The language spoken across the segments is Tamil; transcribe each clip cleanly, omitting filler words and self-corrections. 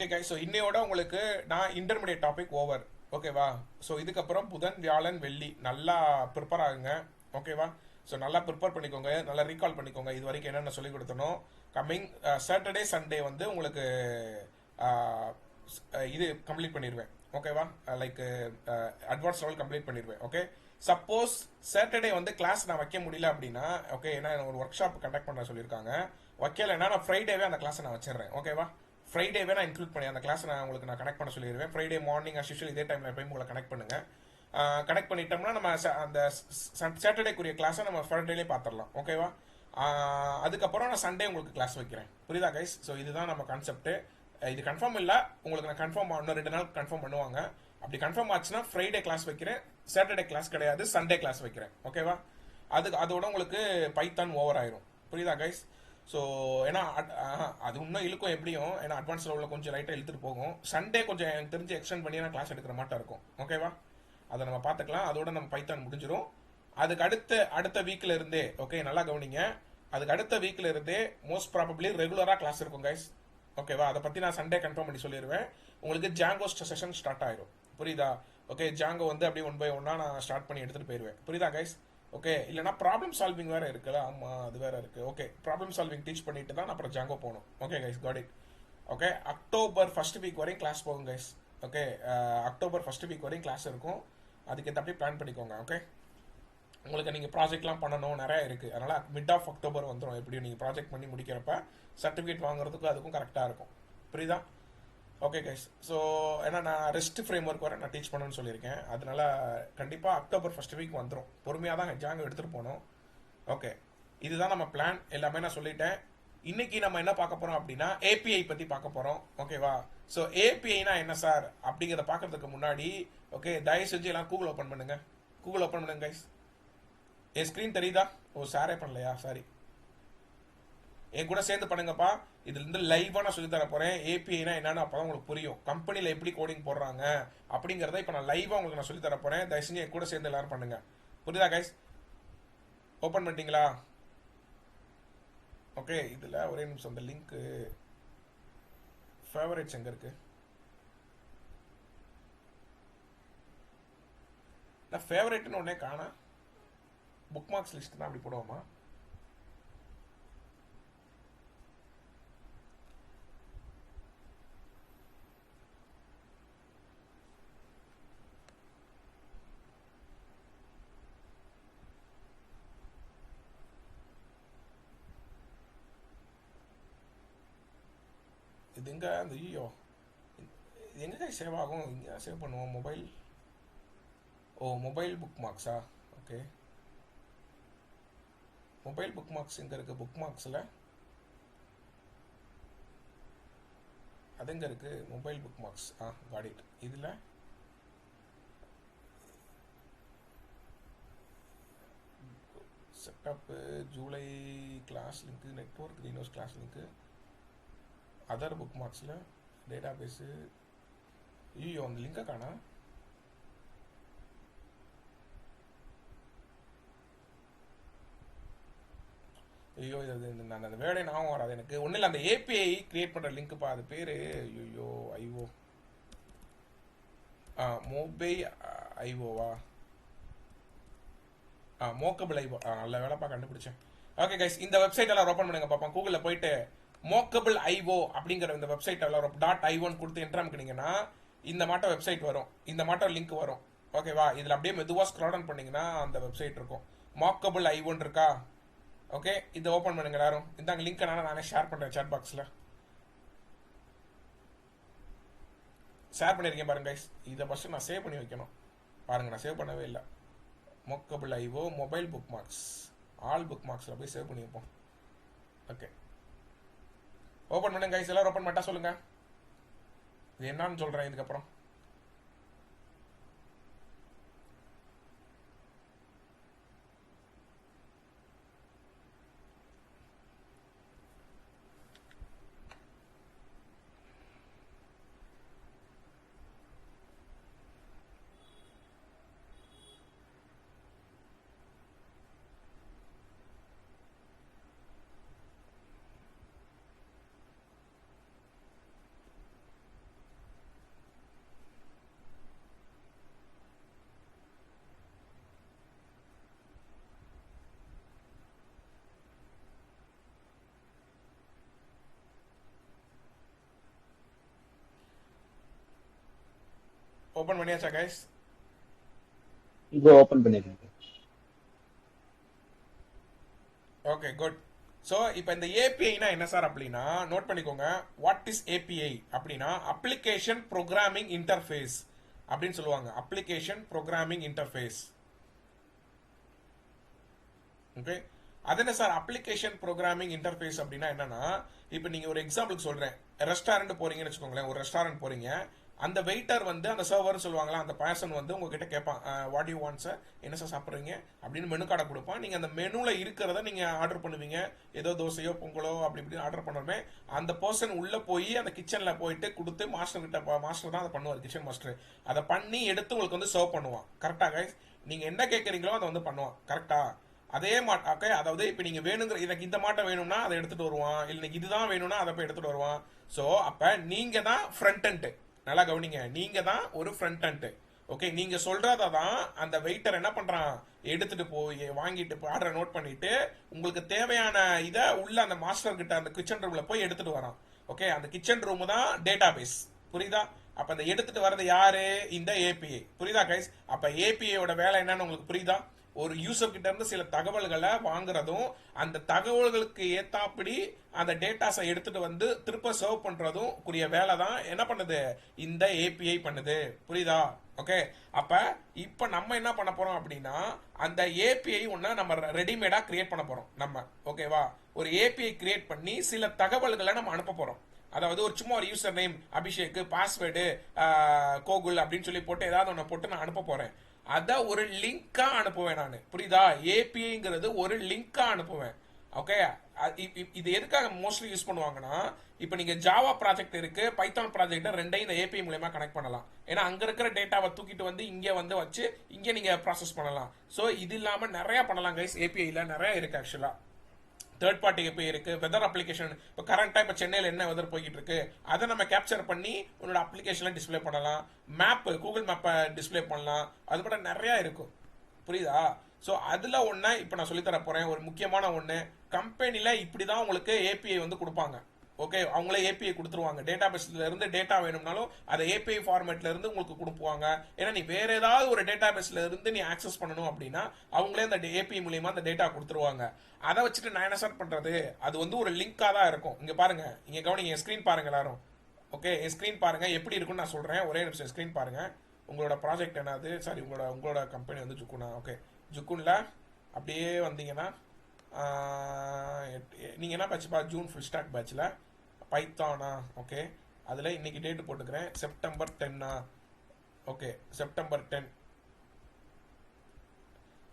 ஓகே கைஸ், ஸோ இன்னையோட உங்களுக்கு நான் இன்டர்மீடியட் டாபிக் ஓவர். ஓகேவா? ஸோ இதுக்கப்புறம் புதன் வியாழன் வெள்ளி நல்லா ப்ரிப்பேர் ஆகுங்க. ஓகேவா? ஸோ நல்லா ப்ரிப்பேர் பண்ணிக்கோங்க, நல்லா ரீகால் பண்ணிக்கோங்க இது வரைக்கும் என்னென்ன சொல்லி கொடுத்தனோ. கம்மிங் சாட்டர்டே சண்டே வந்து உங்களுக்கு அஹ், இது கம்ப்ளீட் பண்ணிடுவேன். ஓகேவா? லைக் அட்வான்ஸ் லெவல் கம்ப்ளீட் பண்ணிடுவேன். ஓகே. சப்போஸ் சாட்டர்டே வந்து கிளாஸ் நான் வைக்க முடியல அப்படின்னா, ஓகே, ஏன்னா ஒரு ஒர்க் ஷாப் கண்டக்ட் பண்ண சொல்லியிருக்காங்க. வைக்கலைன்னா நான் ஃப்ரைடேவே அந்த கிளாஸை நான் வச்சிடுறேன். ஓகேவா? ஃப்ரைடேவே நான் இன்க்ளூட் பண்ணி அந்த கிளாஸ் நான் உங்களுக்கு நான் கனெக்ட் பண்ண சொல்லிடுவேன். ஃப்ரைடே மார்னிங் அஸ் யூஷுவல் இதே டைமில் எப்பயும் உங்களை கனெக்ட் பண்ணுங்க. கனெக்ட் பண்ணிட்டோம்னா நம்ம அந்த சாட்டர்டேக்குரிய கிளாஸை நம்ம ஃப்ரைடேலே பார்த்துடலாம். ஓகேவா? அதுக்கப்புறம் நான் சண்டே உங்களுக்கு கிளாஸ் வைக்கிறேன். புரியுதா கைஸ்? ஸோ இதுதான் நம்ம கான்செப்ட். இது கன்ஃபார்ம் இல்லை, உங்களுக்கு நான் கன்ஃபார்ம் இன்னும் 2 நாள் கன்ஃபார்ம் பண்ணுவாங்க. அப்படி கன்ஃபார்ம் ஆச்சுன்னா ஃப்ரைடே கிளாஸ் வைக்கிறேன், சாட்டர்டே கிளாஸ் கிடையாது, சண்டே கிளாஸ் வைக்கிறேன். ஓகேவா? அதோட உங்களுக்கு பைத்தான் ஓவர் ஆயிரும். புரியுதா கைஸ்? ஸோ ஏன்னா அது இன்னும் இழுக்கும் எப்படியும், ஏன்னா அட்வான்ஸ் லெவலில் கொஞ்சம் லைட்டாக இழுத்துட்டு போகும். சண்டே கொஞ்சம் எனக்கு தெரிஞ்சு எக்ஸ்டெண்ட் பண்ணி நான் கிளாஸ் எடுக்கிற மாட்டா இருக்கும். ஓகேவா? அதை நம்ம பார்த்துக்கலாம். அதோட நம்ம பைத்தான் முடிஞ்சிடும். அதுக்கு அடுத்த வீக்ல இருந்தே, ஓகே, நல்லா கவனிங்க, அதுக்கு அடுத்த வீக்ல இருந்தே மோஸ்ட் ப்ராபப்ளி ரெகுலராக கிளாஸ் இருக்கும் கைஸ். ஓகேவா? அதை பற்றி நான் சண்டே கன்ஃபார்ம் பண்ணி சொல்லிடுவேன். உங்களுக்கு ஜாங்கோ செஷன் ஸ்டார்ட் ஆயிரும். புரியுதா? ஓகே, ஜாங்கோ வந்து அப்படியே 1 by 1 நான் ஸ்டார்ட் பண்ணி எடுத்துகிட்டு போயிடுவேன். புரியுதா கைஸ்? ஓகே. இல்லைனா ப்ராப்ளம் சால்விங் வேற இருக்குல்ல. ஆமாம், அது வேற இருக்கு. ஓகே, ப்ராப்ளம் சால்விங் டீச் பண்ணிட்டு தான் அப்புறம் ஜாங்கோ போகணும். Okay guys, got it. Okay, October first week வரையும் கிளாஸ் போகும் guys. Okay, October first week வரையும் கிளாஸ் இருக்கும். அதுக்கு ஏற்ற பிளான் பண்ணிக்கோங்க. ஓகே, உங்களுக்கு நீங்கள் ப்ராஜெக்ட்லாம் பண்ணணும், நிறைய இருக்குது. அதனால் மிட் ஆஃப் அக்டோபர் வந்துடும். எப்படியும் நீங்கள் ப்ராஜெக்ட் பண்ணி முடிக்கிறப்ப சர்டிஃபிகேட் வாங்குறதுக்கும் அதுக்கும் கரெக்டாக இருக்கும். புரியுதா? Okay guys. ஸோ ஏன்னா நான் ரெஸ்ட் ஃப்ரேம் ஒர்க் வரை நான் டீச் பண்ணணும்னு சொல்லியிருக்கேன். அதனால கண்டிப்பாக அக்டோபர் ஃபர்ஸ்ட் வீக் வந்துடும். பொறுமையாக தான் ஜாங்க எடுத்துகிட்டு போகணும். ஓகே, இதுதான் நம்ம பிளான். எல்லாமே நான் சொல்லிட்டேன். இன்னைக்கு நம்ம என்ன பார்க்க போறோம் அப்படின்னா ஏபிஐ பத்தி பார்க்க போறோம். ஓகேவா? ஸோ ஏபிஐனா என்ன சார் அப்படிங்கிறத பார்க்கறதுக்கு முன்னாடி, ஓகே, தயவு செஞ்சு எல்லாம் கூகுள் ஓப்பன் பண்ணுங்க. கூகுள் ஓப்பன் பண்ணுங்க கைஸ். என் ஸ்க்ரீன் தெரியுதா? ஓ, ஷேரே பண்ணலையா? சாரி. என் கூட சேர்ந்து பண்ணுங்கப்பா. இதுல இருந்து லைவா நான் சொல்லி தர போறேன். ஏபிஐனா என்னன்னு அப்பதான் உங்களுக்கு புரியும். கம்பெனில எப்படி கோடிங் போடுறாங்க அப்படிங்கறத இப்ப நான் லைவா உங்களுக்கு நான் சொல்லி தர போறேன். தயவு செஞ்சு என் கூட சேர்ந்து எல்லாரும் பண்ணுங்க. புரியுதா கைஸ்? ஓப்பன் பண்ணிட்டீங்களா? ஓகே, இதுல ஒரே நிமிஷம், இந்த லிங்க் ஃபேவரேட்ஸ் எங்க இருக்கு? நான் ஃபேவரேட்னு உடனே காணா. புக் மார்க்ஸ் லிஸ்ட் தான் அப்படி போடுவோமா? இது எங்க அந்த ஐயோ, இது எங்க சேவ் ஆகும்? இங்கே சேவ் பண்ணுவோம். மொபைல். ஓ, மொபைல் புக் மார்க்ஸா? ஓகே, மொபைல் புக் மார்க்ஸ் எங்க இருக்கு? புக் மார்க்ஸில் அது எங்க இருக்கு? Mobile bookmarks. Got it. இதில் setup, July class link, network ரீனோஸ் கிளாஸ் லிங்க்கு, அதர் புக் மார்க்ஸில் டேட்டா பேஸு. ஐயோ, அந்த லிங்கை காணா. ஐயோ, இது நான் அந்த வேர்டே ஞாபகம் வராது எனக்கு. ஒன்றும் இல்லை, அந்த ஏபிஐ கிரியேட் பண்ணுற லிங்க்குப்பா, அது பேர் ஐயோ ஐஓ. மொபை ஐஓவா? மோக்கபிள் ஐஓ. நல்ல வேலைப்பா கண்டுபிடிச்சேன். ஓகே கைஸ், இந்த வெப்சைட் எல்லாம் ஓப்பன் பண்ணுங்க பாப்பா. கூகுளில் போயிட்டு மோக்கபிள் ஐஓ அப்படிங்கிற இந்த வெப்சைட் எல்லாம் டாட் ஐஓன்னு கொடுத்து என்ட்ரு அமைக்கினீங்கன்னா இந்த மாட்டம் வெப்சைட் வரும். இந்த மாட்டம் லிங்க் வரும். ஓகேவா? இதில் அப்படியே மெதுவாக ஸ்க்ரால் டவுன் பண்ணீங்கன்னா அந்த வெப்சைட் இருக்கும். மோக்கபிள் ஐஓன்னு இருக்கா? ஓகே, இதை ஓப்பன் பண்ணுங்க எல்லாரும். இந்த லிங்க் நானே ஷேர் பண்ணுறேன் சாட் பாக்ஸில். ஷேர் பண்ணியிருக்கேன் பாருங்க கைஸ். இதை ஃபஸ்ட்டு நான் சேவ் பண்ணி வைக்கணும். பாருங்க, நான் சேவ் பண்ணவே இல்லை. மொக்கபிள் ஐஓ மொபைல் புக் மார்க்ஸ், ஆல் புக் மார்க்ஸில் போய் சேவ் பண்ணி வைப்போம். ஓகே, ஓப்பன் பண்ணுங்க கைஸ். எல்லாரும் ஓப்பன் பண்ணிட்டா சொல்லுங்க. இது என்னன்னு சொல்கிறேன் இதுக்கப்புறம். ஓபன் பண்ணியாச்சா கைஸ்? இப்போ ஓபன் பண்ணிருக்கேன். Okay good. ஸோ இப்போ இந்த ஏபிஐனா என்ன சார் அப்படின்னா நோட் பண்ணிக்கோங்க. வாட் இஸ் ஏபிஐ அப்படின்னா அப்ளிகேஷன் ப்ரோக்ராமிங் இன்டர்ஃபேஸ் அப்படின்னு சொல்லுவாங்க. Application programming interface. ஓகே, அது என்ன சார் அப்ளிகேஷன் ப்ரோக்ராமிங் இன்டர்ஃபேஸ் அப்படின்னா என்னன்னா, இப்போ நீங்க ஒரு எக்ஸாம்பிளுக்கு சொல்றேன். ரெஸ்டாரண்ட் போறீங்கன்னு வச்சுக்கோங்களேன். ஒரு ரெஸ்டாரண்ட் போறீங்க, அந்த வெயிட்டர் வந்து அந்த சர்வர் சொல்லுவாங்களா, அந்த பர்சன் வந்து உங்ககிட்ட கேட்பான், வாட் யூ வாண்ட் சார், என்ன சார் சாப்பிட்றீங்க அப்படின்னு மெனு கார்டை கொடுப்பான். நீங்க அந்த மெனுல இருக்கிறத நீங்க ஆர்டர் பண்ணுவீங்க. ஏதோ தோசையோ பொங்கலோ அப்படி இப்படி ஆர்டர் பண்ணணுமே, அந்த பர்சன் உள்ள போய் அந்த கிச்சன்ல போயிட்டு கொடுத்து மாஸ்டர் கிட்ட, மாஸ்டர் தான் அதை பண்ணுவார், கிச்சன் மாஸ்டர் அதை பண்ணி எடுத்து உங்களுக்கு வந்து சர்வ் பண்ணுவான். கரெக்டா கைஸ்? நீங்க என்ன கேட்கறீங்களோ அதை வந்து பண்ணுவான். கரெக்டா? அதே மாட்டாக்க, அதாவது இப்போ நீங்க வேணுங்கிற எனக்கு இந்த மாட்டை வேணும்னா அதை எடுத்துட்டு வருவான், இல்லை இதுதான் வேணும்னா அதை போய் எடுத்துட்டு வருவான். ஸோ அப்ப நீங்க தான் ஃப்ரண்ட் அண்ட். நல்லா கவனிங்க, நீங்க தான் ஒரு ஃப்ரண்ட் அண்ட். ஓகே, நீங்க சொல்றத தான் அந்த வெயிட்டர் என்ன பண்றான், எடுத்துட்டு போய் வாங்கிட்டு ஆர்டரை நோட் பண்ணிட்டு உங்களுக்கு தேவையான இதை உள்ள அந்த மாஸ்டர் கிட்ட அந்த கிச்சன் ரூம்ல போய் எடுத்துட்டு வரான். ஓகே, அந்த கிச்சன் ரூம் தான் டேட்டா பேஸ். புரியுதா? அப்ப அந்த எடுத்துட்டு வர்றது யாரு? இந்த ஏபிஐ. புரியுதா கைஸ்? அப்ப ஏபிஐயோட வேலை என்னன்னு உங்களுக்கு புரியுதா? ஒரு யூசர் கிட்ட இருந்து சில தகவல்களை வாங்குறதும், அந்த தகவல்களுக்கு ஏத்தாப்படி அந்த டேட்டாஸை எடுத்துட்டு வந்து திருப்ப சர்வ் பண்றதும் கூடிய வேலை தான் என்ன பண்ணுது, இந்த ஏபிஐ பண்ணுது. புரியுதா? ஓகே, அப்ப இப்ப நம்ம என்ன பண்ண போறோம் அப்படின்னா, அந்த ஏபிஐ ஒண்ணு நம்ம ரெடிமேடா கிரியேட் பண்ண போறோம் நம்ம. ஓகேவா? ஒரு ஏபிஐ கிரியேட் பண்ணி சில தகவல்களை நம்ம அனுப்ப போறோம். அதாவது ஒரு சும்மா ஒரு user name Abhishek, password Gokul அப்படின்னு சொல்லி போட்டு ஏதாவது ஒன்று போட்டு நான் அனுப்ப போறேன். அத ஒரு லிங்கா அனுப்புவேன் நான். புரியுதா? ஏபிஐங்கிறது ஒரு லிங்கா அனுப்புவேன். ஓகே, இது எதுக்காக மோஸ்ட்லி யூஸ் பண்ணுவாங்கன்னா, இப்போ நீங்க ஜாவா ப்ராஜெக்ட் இருக்கு, பைத்தான் ப்ராஜெக்ட் ரெண்டையும் இந்த ஏபிஐ மூலமா கனெக்ட் பண்ணலாம். ஏன்னா அங்க இருக்கிற டேட்டாவை தூக்கிட்டு வந்து இங்க வந்து வச்சு இங்க நீங்க ப்ராசஸ் பண்ணலாம். ஸோ இது இல்லாம நிறைய பண்ணலாம் கைஸ். ஏபிஐல நிறைய இருக்கு ஆக்சுவலா. தேர்ட் பார்ட்டி ஏபிஐ இருக்கு, வெதர் அப்ளிகேஷன். இப்போ கரண்டா இப்போ சென்னையில் என்ன வெதர் போய்கிட்டு இருக்கு அதை நம்ம கேப்சர் பண்ணி உன்னோட அப்ளிகேஷன்ல டிஸ்பிளே பண்ணலாம். மேப், கூகுள் மேப்பை டிஸ்பிளே பண்ணலாம். அது மட்டும் நிறைய இருக்கும். புரியுதா? ஸோ அதில் ஒன்று இப்போ நான் சொல்லித்தர போறேன். ஒரு முக்கியமான ஒன்று, கம்பெனியில் இப்படி தான் உங்களுக்கு ஏபிஐ வந்து கொடுப்பாங்க. ஓகே, அவங்களே ஏபிஐ கொடுத்துருவாங்க. டேட்டா பேஸ்ல இருந்து டேட்டா வேணும்னாலும் அதை ஏபிஐ ஃபார்மேட்ல இருந்து உங்களுக்கு கொடுப்பாங்க. ஏன்னா நீ வேற ஏதாவது ஒரு டேட்டா பேஸ்ல இருந்து நீ ஆக்சஸ் பண்ணணும் அப்படின்னா அவங்களே அந்த ஏபிஐ மூலியமா அந்த டேட்டா கொடுத்துருவாங்க. அதை வச்சுட்டு நான் என்ன சார் பண்றது, அது வந்து ஒரு லிங்கா தான் இருக்கும். இங்க பாருங்க, இங்க கவனிங்க, என் ஸ்கிரீன் பாருங்க எல்லாரும். ஓகே, என் ஸ்கிரீன் பாருங்க எப்படி இருக்குன்னு நான் சொல்றேன். ஒரே நிமிஷம் ஸ்கிரீன் பாருங்க. உங்களோட ப்ராஜெக்ட் என்னது, சாரி உங்களோட கம்பெனி வந்து ஜுக்குனா. ஓகே, ஜுக்குன்ல அப்படியே வந்தீங்கன்னா நீங்க என்ன பேட்ச்ப்பா? ஜூன் ஃபுல் ஸ்டாக் பேட்ச்ல பைத்தானா. ஓகே, அதில் இன்னைக்கு டேட்டு போட்டுக்கிறேன், September 10. Okay, September 10.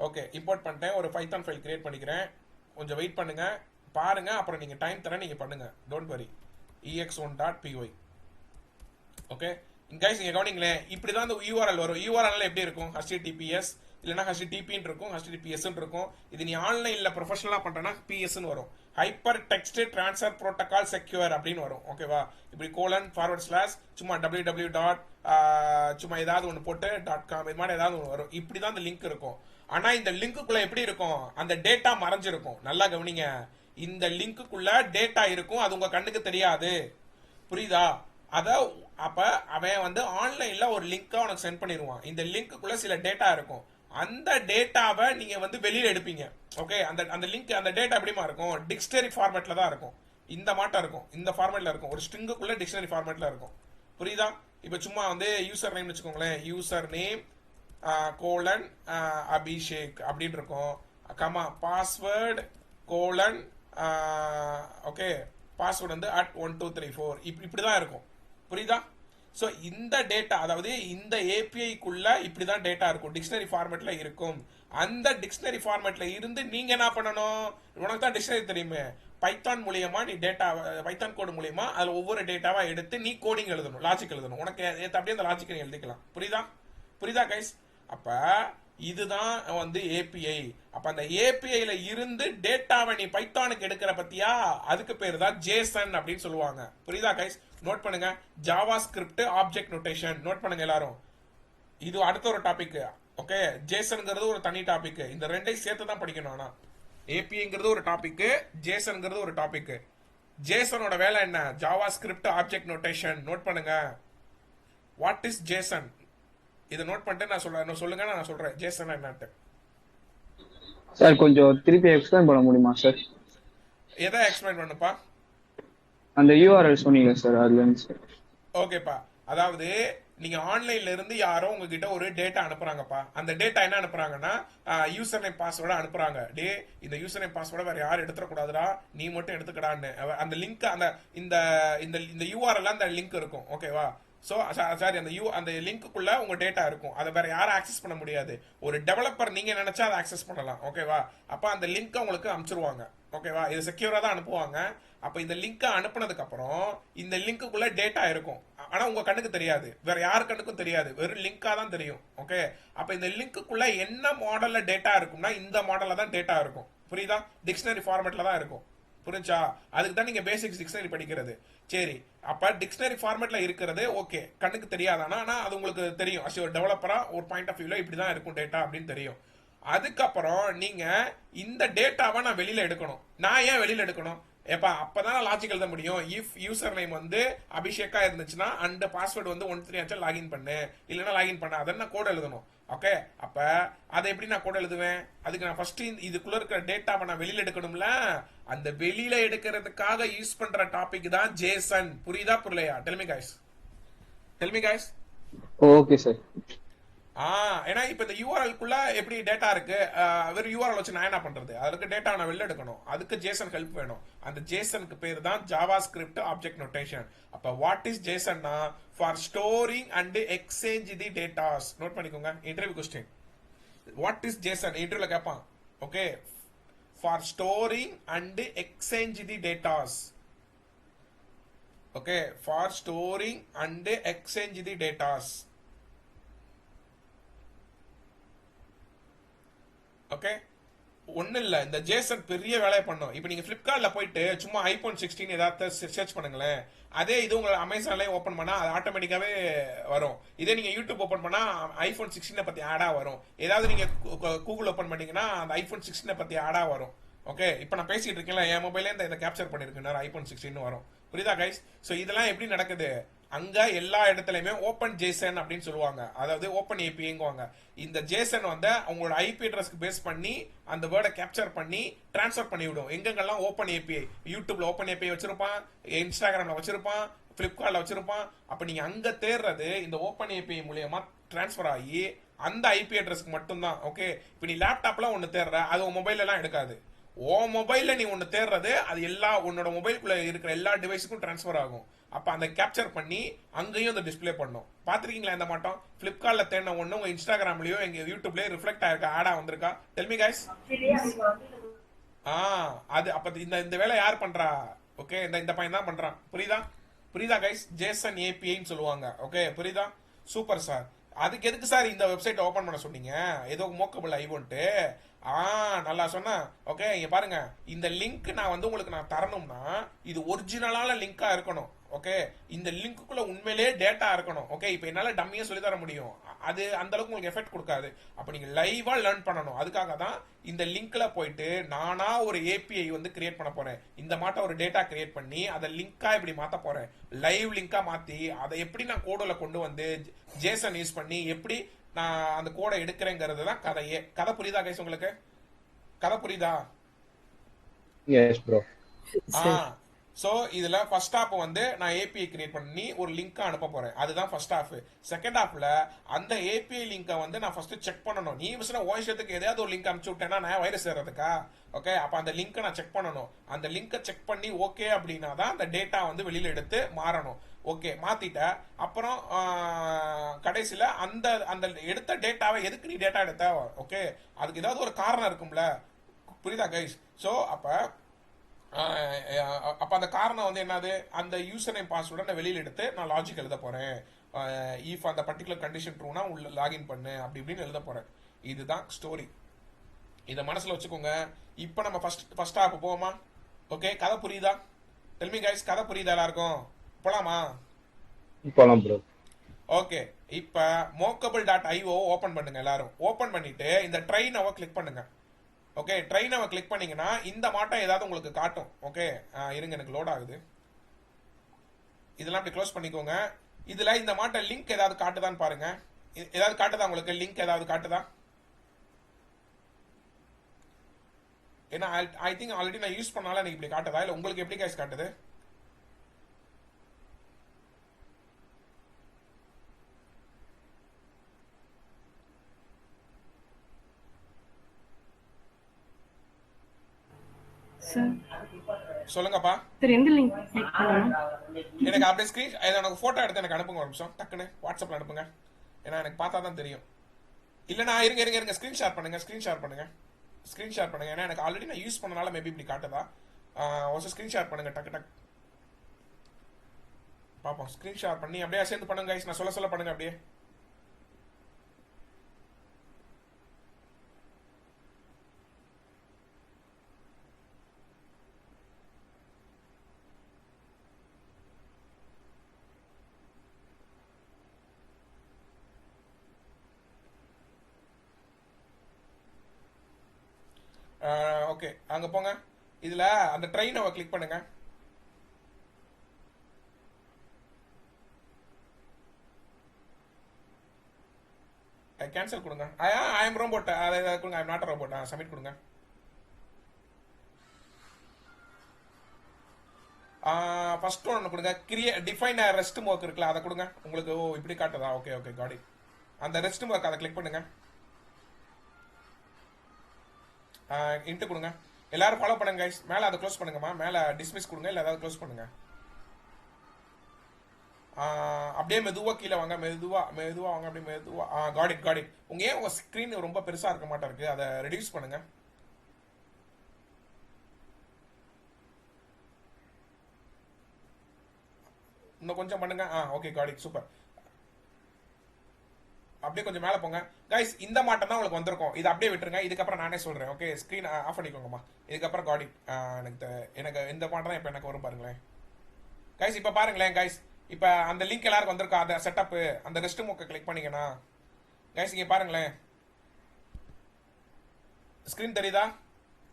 Okay, import பண்ணிட்டேன். ஒரு பைத்தான் ஃபைல் கிரியேட் பண்ணிக்கிறேன். கொஞ்சம் வெயிட் பண்ணுங்க, பாருங்க, அப்புறம் நீங்க டைம் தர நீங்க பண்ணுங்க. Don't worry. ex1.py. Okay guys, இங்க கவனிங்களேன், இப்படிதான் இந்த யூஆர்எல் வரும். யூஆர்எல் எப்படி இருக்கும்? https இல்லைனா httpன்னு இருக்கும், https இருக்கும். இது நீ ஆன்லைன்ல ப்ரொஃபஷனலா பண்றனா பிஎஸ்ன்னு வரும். Hyper text transfer protocol secure அப்படின்னு வரும். ஓகேவா? இப்படி :/, சும்மா www. சும்மா ஏதாவது ஒன்று போட்டு .com இது மாதிரி ஏதாவது ஒன்று வரும். இப்படிதான் இந்த லிங்க் இருக்கும். ஆனா இந்த லிங்க்குள்ள எப்படி இருக்கும்? அந்த டேட்டா மறைஞ்சிருக்கும். நல்லா கவனிங்க, இந்த லிங்க்குள்ள டேட்டா இருக்கும், அது உங்க கண்ணுக்கு தெரியாது. புரியுதா? அத அப்ப அவன் வந்து ஆன்லைன்ல ஒரு லிங்கா உனக்கு சென்ட் பண்ணிடுவான். இந்த லிங்க்குள்ள சில டேட்டா இருக்கும். அந்த டேட்டாவை நீங்க வந்து வெளியில எடுப்பீங்க. ஓகே, அந்த லிங்க், அந்த டேட்டா எப்படிமா இருக்கும்? டிக்ஷனரி ஃபார்மேட்ல தான் இருக்கும். இந்த மாட்டம் இருக்கும், இந்த ஃபார்மேட்ல இருக்கும். ஒரு ஸ்ட்ரிங்குக்குள்ள டிக்ஷனரி ஃபார்மேட்ல இருக்கும். புரியுதா? இப்ப சும்மா வந்து யூசர் நேம் வச்சுக்கோங்களேன். யூசர் நேம் அபிஷேக் அப்படின்னு இருக்கும். கமா பாஸ்வேர்டு ஓகே, பாஸ்வேர்டு வந்து @1234 இப்படிதான் இருக்கும். புரியுதா? ஸோ இந்த டேட்டா, அதாவது இந்த ஏபிஐக்குள்ள இப்படிதான் டேட்டா இருக்கும், டிக்ஷனரி ஃபார்மேட்ல இருக்கும். அந்த டிக்ஷனரி ஃபார்மேட்ல இருந்து நீங்க என்ன பண்ணணும்? உனக்கு தான் டிக்ஷனரி தெரியுமே, பைத்தான் மூலியமா நீ டேட்டா, பைத்தான் கோடு மூலியமா அதுல ஒவ்வொரு டேட்டாவா எடுத்து நீ கோடிங் எழுதணும், லாஜிக் எழுதணும். உனக்கு அப்படியே அந்த லாஜிக் எழுதிக்கலாம். புரியுதா கைஸ்? அப்ப இதுதான் வந்து ஏபிஐ. அப்ப அந்த ஏபிஐல இருந்து டேட்டாவை நீ பைத்தானுக்கு எடுக்கிற பத்தியா, அதுக்கு பேரு தான் ஜேசன் அப்படின்னு சொல்லுவாங்க. புரியுதா கைஸ்? நோட் பண்ணுங்க, JavaScript object notation. Note பண்ணுங்க எல்லாரும், இது அடுத்த ஒரு டாபிக். ஓகே, ஜேசன்ங்கிறது ஒரு தனி டாபிக். இந்த ரெண்டையும் சேர்த்து தான் படிக்கணும். ஆனா ஏபிஐங்கிறது ஒரு டாபிக், ஜேசன்ங்கிறது ஒரு டாபிக். ஜேசனோட வேலை என்ன? JavaScript object notation. Note பண்ணுங்க, வாட் இஸ் ஜேசன்? இதை நோட் பண்ணிட்டு நான் சொல்லுங்க, நான் சொல்றேன் ஜேசன் என்னன்ட்டு. சார் கொஞ்சம் திருப்பி எக்ஸ்பிளைன் பண்ண முடியுமா சார்? எதை எக்ஸ்பிளைன் பண்ணுப்பா? அந்த யூஆர்எல் சொன்னீங்க சார், அதுல இருந்து சார். ஓகேப்பா, அதாவது நீங்க ஆன்லைன்ல இருந்து யாரோ உங்ககிட்ட ஒரு டேட்டா அனுப்புறாங்கப்பா. அந்த டேட்டா என்ன அனுப்புறாங்கன்னா யூசர் நேம் பாஸ்வேர்டை அனுப்புறாங்க. டே இந்த யூசர் நேம் பாஸ்வேர்டை வேற யாரும் எடுத்துடக்கூடாதுடா, நீ மட்டும் எடுத்துக்கடான்னு. அந்த லிங்க் அந்த இந்த இந்த இந்த யூஆர்எல் அந்த லிங்க் இருக்கும். ஓகேவா? ஸோ சாரி, அந்த லிங்க்குள்ள உங்க டேட்டா இருக்கும். அதை வேற யாரும் ஆக்சஸ் பண்ண முடியாது. ஒரு டெவலப்பர் நீங்க நினைச்சா அதை ஆக்சஸ் பண்ணலாம். ஓகேவா? அப்ப அந்த லிங்க் உங்களுக்கு அனுப்பிச்சிருவாங்க. ஓகேவா? இது செக்யூரா தான் அனுப்புவாங்க. அப்ப இந்த லிங்கை அனுப்புனதுக்கு அப்புறம் இந்த லிங்க்குள்ள டேட்டா இருக்கும். ஆனா உங்க கண்ணுக்கு தெரியாது, வேற யார் கண்ணுக்கும் தெரியாது, வெறும் லிங்கா தான் தெரியும். ஓகே, அப்ப இந்த லிங்க்குள்ள என்ன மாடல்ல டேட்டா இருக்கும்னா இந்த மாடல்ல தான் டேட்டா இருக்கும். புரியுதா? டிக்ஷனரி ஃபார்மேட்ல தான் இருக்கும். புரிஞ்சா? அதுக்கு தான் நீங்க பேசிக்ஸ் டிக்ஷனரி படிக்கிறது. சரி, அப்ப டிக்ஷனரி ஃபார்மேட்ல இருக்கிறது ஓகே, கண்ணுக்கு தெரியாதானா? ஆனா அது உங்களுக்கு தெரியும். அஸ் ஒரு டெவலப்பரா ஒரு பாயிண்ட் ஆஃப் வியூல இப்படிதான் இருக்கும் டேட்டா அப்படின்னு தெரியும். அதுக்கப்புறம் நீங்க இந்த டேட்டாவை நான் வெளியில எடுக்கணும். நான் ஏன் வெளியில எடுக்கணும்? ஏப்பா அப்பதான் லாஜிக் எழுத முடியும். இஃப் யூசர் நேம் வந்து அபிஷேக்கா இருந்துச்சுன்னா அந்த பாஸ்வேர்டு வந்து 1 3 லாகின் பண்ணு, இல்லைன்னா லாகின் பண்ண, அதை நான் கோட் எழுதணும். ஓகே, அப்ப அதை எப்படி நான் கோட் எழுதுவேன்? அதுக்கு நான் ஃபர்ஸ்ட் இதுக்குள்ள இருக்கிற டேட்டாவை நான் வெளியில எடுக்கணும்ல. அந்த வெளியில எடுக்கிறதுக்காக யூஸ் பண்ற டாபிக் தான் ஜேசன். புரியுதா புரியலையா? Tell me guys. Okay sir. ஏன்னா இப்ப இந்த யூஆர்எல்குள்ள எப்படி டேட்டா இருக்கு, வெறும் யூஆர்எல் வச்சு நான் என்ன பண்றது? அதுக்கு டேட்டா நான் வெளில எடுக்கணும். அதுக்கு ஜேசன் ஹெல்ப் வேணும். அந்த ஜேசனுக்கு பேர் தான் ஜாவா ஸ்கிரிப்ட் ஆப்ஜெக்ட் நோட்டேஷன். அப்ப வாட் இஸ் ஜேசன்னா? For storing and exchange the datas. Note பண்ணிக்கோங்க, interview question. What is JSON இன்டர்வியூல கேட்பான். Okay, for storing and exchange the datas. Okay, for storing and exchange the datas. Okay, ஒன்றும் இல்லை, இந்த ஜேசன் பெரிய வேலையை பண்ணும். இப்போ நீங்கள் ஃப்ளிப்கார்ட்டில் போயிட்டு சும்மா ஐபோன் 16 ஏதாவது சர்ச் பண்ணுங்களேன். அதே இது உங்களை அமேசான்லேயே ஓப்பன் பண்ணால் அது ஆட்டோமேட்டிக்காகவே வரும். இதே நீங்கள் யூடியூப் ஓப்பன் பண்ணால் ஐபோன் 16 பற்றி ஆடாக வரும். ஏதாவது நீங்கள் கூகுள் ஓப்பன் பண்ணீங்கன்னா அந்த ஐபோன் 16 பற்றி ஆடாக வரும். ஓகே, இப்போ நான் பேசிட்டு இருக்கேன்ல, என் மொபைலே இதை கேப்சர் பண்ணியிருக்கேன், ஐபோன் 16 வரும். புரியுதா கைஸ்? ஸோ இதெல்லாம் எப்படி நடக்குது? அங்க எல்லா இடத்துலயுமே ஓப்பன் ஜேசன் அப்படின்னு சொல்லுவாங்க, அதாவது ஓப்பன் ஏபிஐங்குவாங்க. இந்த ஜேசன் வந்து அவங்களோட ஐபி அட்ரஸ்க்கு பேஸ் பண்ணி அந்த வேர்டை கேப்சர் பண்ணி டிரான்ஸ்ஃபர் பண்ணி விடும். எங்கெங்கெல்லாம் ஓப்பன் ஏபிஐ, யூடியூப்ல ஓப்பன் ஏபிஐ வச்சிருப்பான், இன்ஸ்டாகிராம்ல வச்சிருப்பான், பிளிப்கார்ட்ல வச்சிருப்பான். அப்ப நீங்க அங்க தேடுறது இந்த ஓப்பன் ஏபிஐ மூலியமா டிரான்ஸ்ஃபர் ஆகி அந்த ஐபி அட்ரஸ்க்கு மட்டும்தான். ஓகே, இப்போ நீ லேப்டாப்ல ஒன்னு தேடுற, அது உன் மொபைல் எல்லாம் எடுக்காது. ஓ மொபைல்ல நீ ஒன்னு தேடுறது அது எல்லா உன்னோட மொபைலுக்குள்ள இருக்கிற எல்லா டிவைஸுக்கும் டிரான்ஸ்ஃபர் ஆகும். அப்ப அந்த கேப்சர் பண்ணி அங்கேயும் அந்த டிஸ்பிளே பண்ணும். பாத்திருக்கீங்களா இந்த மாட்டோம்? பிளிப்கார்ட்ல தேடின ஒண்ணு உங்க இன்ஸ்டாகிராம்லயோ எங்க யூடியூப்லயோ ரிஃப்ளெக்ட் ஆயிருக்கா, ஆடா வந்திருக்கா? Del me guys. அது அப்ப இந்த வேலை யார் பண்றா? ஓகே, இந்த பையன் தான் பண்றான். புரியுதா கைஸ்? ஜேசன் ஏபிஐன்னு சொல்லுவாங்க. ஓகே, புரியுதா? Super sir. அதுக்கு எதுக்கு சார் இந்த வெப்சைட் ஓபன் பண்ண சொன்னீங்க? ஏதோ மோக்கபிள் ஐவோன்ட்டு. நல்லா சொன்னா. ஓகே, இங்க பாருங்க, இந்த லிங்க் நான் வந்து உங்களுக்கு நான் தரணும்னா இது ஒரிஜினலான லிங்கா இருக்கணும். ஓகே, இந்த லிங்க்குள்ள உண்மையிலேயே டேட்டா இருக்கணும். ஓகே, இப்போ என்னால டம்மியா சொல்லி தர முடியும், அது அந்த அளவுக்கு உங்களுக்கு எஃபெக்ட் கொடுக்காது. அப்ப நீங்க லைவா லேர்ன் பண்ணணும். அதுக்காக தான் இந்த லிங்க்ல போயிட்டு நானா ஒரு ஏபிஐ வந்து கிரியேட் பண்ண போறேன். இந்த மாட்ட ஒரு டேட்டா கிரியேட் பண்ணி அதை லிங்கா இப்படி மாத்த போறேன். லைவ் லிங்கா மாத்தி அதை எப்படி நான் கோடுல கொண்டு வந்து ஜேசன் யூஸ் பண்ணி எப்படி நான் அந்த கோடை எடுக்கிறேங்கிறது தான் கதையே. கதை புரியுதா கைஸ் உங்களுக்கு? கதை புரியுதா? Yes bro. சோ இதுல ஃபர்ஸ்ட் ஹாப் வந்து நான் ஏபிஐ கிரியேட் பண்ணி ஒரு லிங்க் அனுப்ப போறேன். அதுதான் ஃபர்ஸ்ட் ஹாஃப். செகண்ட் ஹாஃப்ல அந்த ஏபிஐ லிங்கை வந்து நான் ஃபர்ஸ்ட் செக் பண்ணணும். நீ விஷயத்துக்கு ஏதாவது ஒரு லிங்க் அனுப்பிச்சு விட்டேன்னா நான் வைரஸ் ஏறதுக்கா? ஓகே, அப்ப அந்த லிங்கை நான் செக் பண்ணணும். அந்த லிங்கை செக் பண்ணி ஓகே அப்படின்னா தான் அந்த டேட்டா வந்து வெளியில எடுத்து மாறணும். ஓகே, மாத்திட்ட அப்புறம் கடைசியில அந்த அந்த எடுத்த டேட்டாவை எதுக்கு நீ டேட்டா எடுத்த? ஓகே, அதுக்கு ஏதாவது ஒரு காரணம் இருக்கும்ல. புரியுதா கைஸ்? ஸோ அப்ப அந்த காரணம் வந்து என்னது? அந்த யூசர் நேம் பாஸ்வேர்டை நான் வெளியில எடுத்து நான் லாஜிக் எழுத போறேன். இஃப் அந்த பர்டிகுலர் கண்டிஷன் ட்ரூனா உள்ள லாகின் பண்ணு அப்படி இப்படின்னு எழுத போறேன். இதுதான் ஸ்டோரி. இதை மனசுல வச்சுக்கோங்க. இப்போ நம்ம ஃபர்ஸ்ட் ஹாப் போவோமா? ஓகே, கதை புரியுதா? டெல் மீ கைஸ், கதை புரியுதா எல்லாருக்கும்? போலாமா? போலாம் ப்ரோ. ஓகே, இப்ப mocable.io ஓபன் பண்ணுங்க. எல்லாரும் ஓபன் பண்ணிட்டு இந்த ட்ரெயின் அவ கிளிக் பண்ணுங்க. ஓகே, ட்ரெயின் அவ கிளிக் பண்ணீங்கன்னா இந்த மாட்டம் ஏதாவது உங்களுக்கு காட்டும். ஓகே, இருங்க, எனக்கு லோட் ஆகுது. இதெல்லாம் அப்படி க்ளோஸ் பண்ணிக்கோங்க. இதுல இந்த மாட்ட லிங்க் ஏதாவது காட்டுதான்னு பாருங்க. ஏதாவது காட்டுதா உங்களுக்கு? லிங்க் ஏதாவது காட்டுதா? ஏன்னா ஐ திங்க் ஆல்ரெடி நான் யூஸ் பண்ணால எனக்கு இப்படி காட்டுதா, இல்லை உங்களுக்கு எப்படி கைஸ் காட்டுது? சார் சொல்லுங்கப்பா. சார் எந்த லிங்க் கிளிக் பண்ணணும்? எனக்கு அப்படியே ஸ்க்ரீன் எனக்கு ஃபோட்டோ எடுத்து எனக்கு அனுப்புங்க ஒரு நிமிஷம், டக்குன்னு வாட்ஸ்அப்பில் அனுப்புங்க. ஏன்னா எனக்கு பார்த்தா தான் தெரியும். இல்லைண்ணா இருங்க ஸ்க்ரீன் ஷேர் பண்ணுங்க, ஸ்க்ரீன் ஷேர் பண்ணுங்க. ஏன்னா எனக்கு ஆல்ரெடி நான் யூஸ் பண்ணனால மேபி இப்படி காட்டுதா. ஒரு ஸ்க்ரீன் ஷேர் பண்ணுங்க, டக்கு பார்ப்போம். ஸ்க்ரீன் ஷேர் பண்ணி அப்படியே சேர்ந்து பண்ணுங்க கைஸ், நான் சொல்ல பண்ணுங்க அப்படியே. ஓகே, அங்கே போங்க. இதில் அந்த ட்ரெயினை கிளிக் பண்ணுங்க. கேன்சல் கொடுங்க. ஐ எம் ரோபோட் அதை கொடுங்க. I am not robot. Submit கொடுங்க. ஃபர்ஸ்ட் ஒன்று கொடுங்க. டிஃபைன் ரெஸ்ட் ஒர்க் இருக்குல்ல, அதை கொடுங்க. உங்களுக்கு இப்படி காட்டுதா? ஓகே காடி. அந்த ரெஸ்ட் ஒர்க் அதை கிளிக் பண்ணுங்க. இன்ட்டு கொடுங்க. எல்லாரும் ஃபாலோ பண்ணுங்க கைஸ். மேலே அதை க்ளோஸ் பண்ணுங்கம்மா. மேலே டிஸ்மிஸ் கொடுங்க, இல்லை ஏதாவது க்ளோஸ் பண்ணுங்க. அப்படியே மெதுவாக கீழே வாங்க. மெதுவாக வாங்க. அப்படியே மெதுவாக. Got it. உங்கள் ஸ்க்ரீன் ரொம்ப பெருசாக இருக்க மாட்டேருக்கு, அதை ரெடியூஸ் பண்ணுங்க. இன்னும் கொஞ்சம் பண்ணுங்க. Okay got it, super. அப்படியே கொஞ்சம் மேலே போங்க கைஸ். இந்த மாட்டம் தான் உங்களுக்கு வந்திருக்கும். இது அப்படியே விட்டுருங்க. இதுக்கப்புறம் நானே சொல்கிறேன். ஓகே, ஸ்க்ரீன் ஆஃப் பண்ணிக்கோங்கம்மா. இதுக்கப்புறம் காட் இட். எனக்கு இந்த மாட்டம் தான் இப்போ எனக்கு வரும் பாருங்களேன் கைஸ். இப்போ பாருங்களேன் கைஸ், இப்போ அந்த லிங்க் எல்லாருக்கும் வந்திருக்கா? அந்த செட்டப்பு, அந்த ரெஸ்ட் மூக்கை கிளிக் பண்ணிங்கன்னா கைஸ் இங்கே பாருங்களேன். ஸ்க்ரீன் தெரியுதா?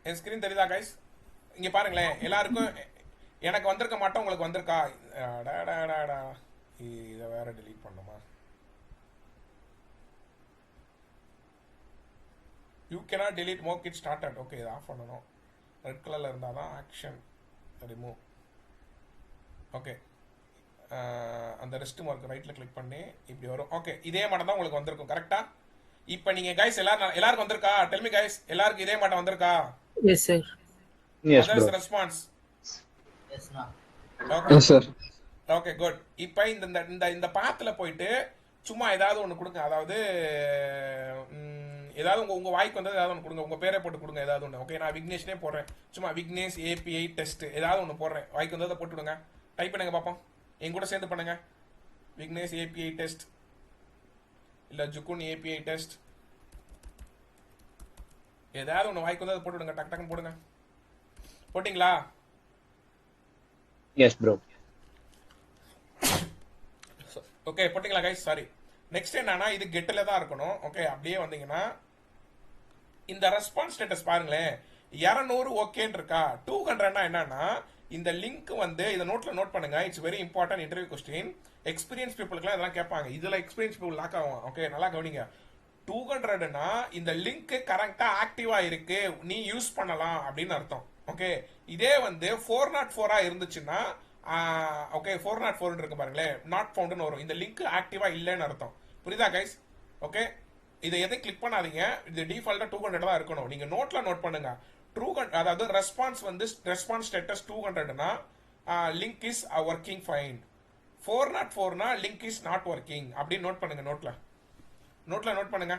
என் ஸ்க்ரீன் தெரியுதா கைஸ்? இங்கே பாருங்களேன். எல்லாருக்கும் எனக்கு வந்திருக்க மாட்டோம், உங்களுக்கு வந்திருக்கா? இதை வேற டெலீட் பண்ணுமா? You cannot delete mock it started. Okay, இதை ஆஃப் பண்ணணும். ரெட் கலரில் இருந்தால் தான் ஆக்ஷன் ரிமூவ். ஓகே, அந்த ரெஸ்ட் மார்க் ரைட்டில் கிளிக் பண்ணி இப்படி வரும். ஓகே, இதே மாட்டம் தான் உங்களுக்கு வந்திருக்கும் கரெக்டாக. இப்போ நீங்கள் கைஸ் எல்லாருக்கும் வந்திருக்கா? டெல் மீ கைஸ், எல்லாருக்கும் இதே மாட்டம் வந்திருக்கா? Yes sir. Yes, bro. Response. S sir. Okay good. இப்போ இந்த பாத்தில் போயிட்டு சும்மா ஏதாவது ஒன்று கொடுங்க. அதாவது ஏதாவது உங்கள் வாய்க்கு வந்தது ஏதாவது ஒன்று கொடுங்க. உங்கள் பேரை போட்டு கொடுங்க ஏதாவது ஒன்று. ஓகே, நான் விக்னேஷ்னே போடுறேன். சும்மா விக்னேஷ் API டெஸ்ட் ஏதாவது ஒன்று போடுறேன். வாய்க்கு வந்ததை போட்டு விடுங்க. டைப் பண்ணுங்க பார்ப்போம். என் கூட சேர்ந்து பண்ணுங்க. விக்னேஷ் API டெஸ்ட், இல்லை ஜுக்குன் API டெஸ்ட், ஏதாவது ஒன்று வாய்க்கு வந்ததை போட்டு விடுங்க. டக்குன்னு போடுங்க. போட்டிங்களா? Yes, bro. ஓகே, போட்டிங்களா கைஸ்? சாரி. நெக்ஸ்ட் என்னன்னா, இது கெட்டில் தான் இருக்கணும். ஓகே, அப்படியே வந்தீங்கன்னா இந்த ரெஸ்பான்ஸ் ஸ்டேட்டஸ் பாருங்களேன். 200 ஓகேன்னு இருக்கா? 200னா என்னன்னா, இந்த லிங்க் வந்து இதை நோட் பண்ணுங்க. It's very important interview question. Experience பீப்புளுக்குலாம் இதெல்லாம் கேட்பாங்க. இதில் எக்ஸ்பீரியன்ஸ் பீப்புள் லாக் ஆகும். ஓகே, நல்லா கவனிங்க. 200னா இந்த லிங்க் கரெக்டா ஆக்டிவா இருக்கு, நீ யூஸ் பண்ணலாம் அப்படின்னு அர்த்தம். ஓகே, இதே வந்து 404 இருந்துச்சுன்னா, ஓகே 404 இருக்கு பாருங்களேன், நாட் ஃபவுண்ட்னு வரும். இந்த லிங்க் ஆக்டிவா இல்லைன்னு அர்த்தம். புரியுதா கைஸ்? ஓகே, இதை எதையும் கிளிக் பண்ணாதீங்க. இது டிஃபால்ட்டா 200 தான் இருக்கணும். நீங்க நோட் பண்ணுங்க. 200, அதாவது ரெஸ்பான்ஸ் ஸ்டேட்டஸ் 200னா லிங்க் இஸ் ஒர்க்கிங் ஃபைன். 404னா லிங்க் இஸ் நாட் ஒர்க்கிங் அப்படின்னு நோட் பண்ணுங்க. நோட் பண்ணுங்க.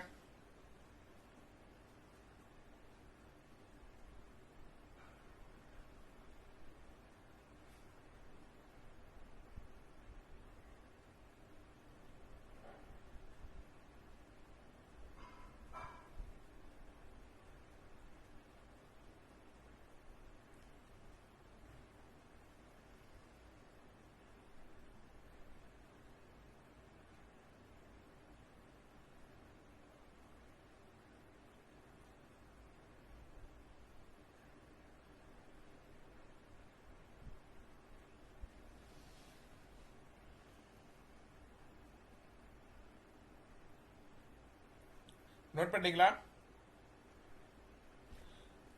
நோட் பண்ணிட்டீங்களா?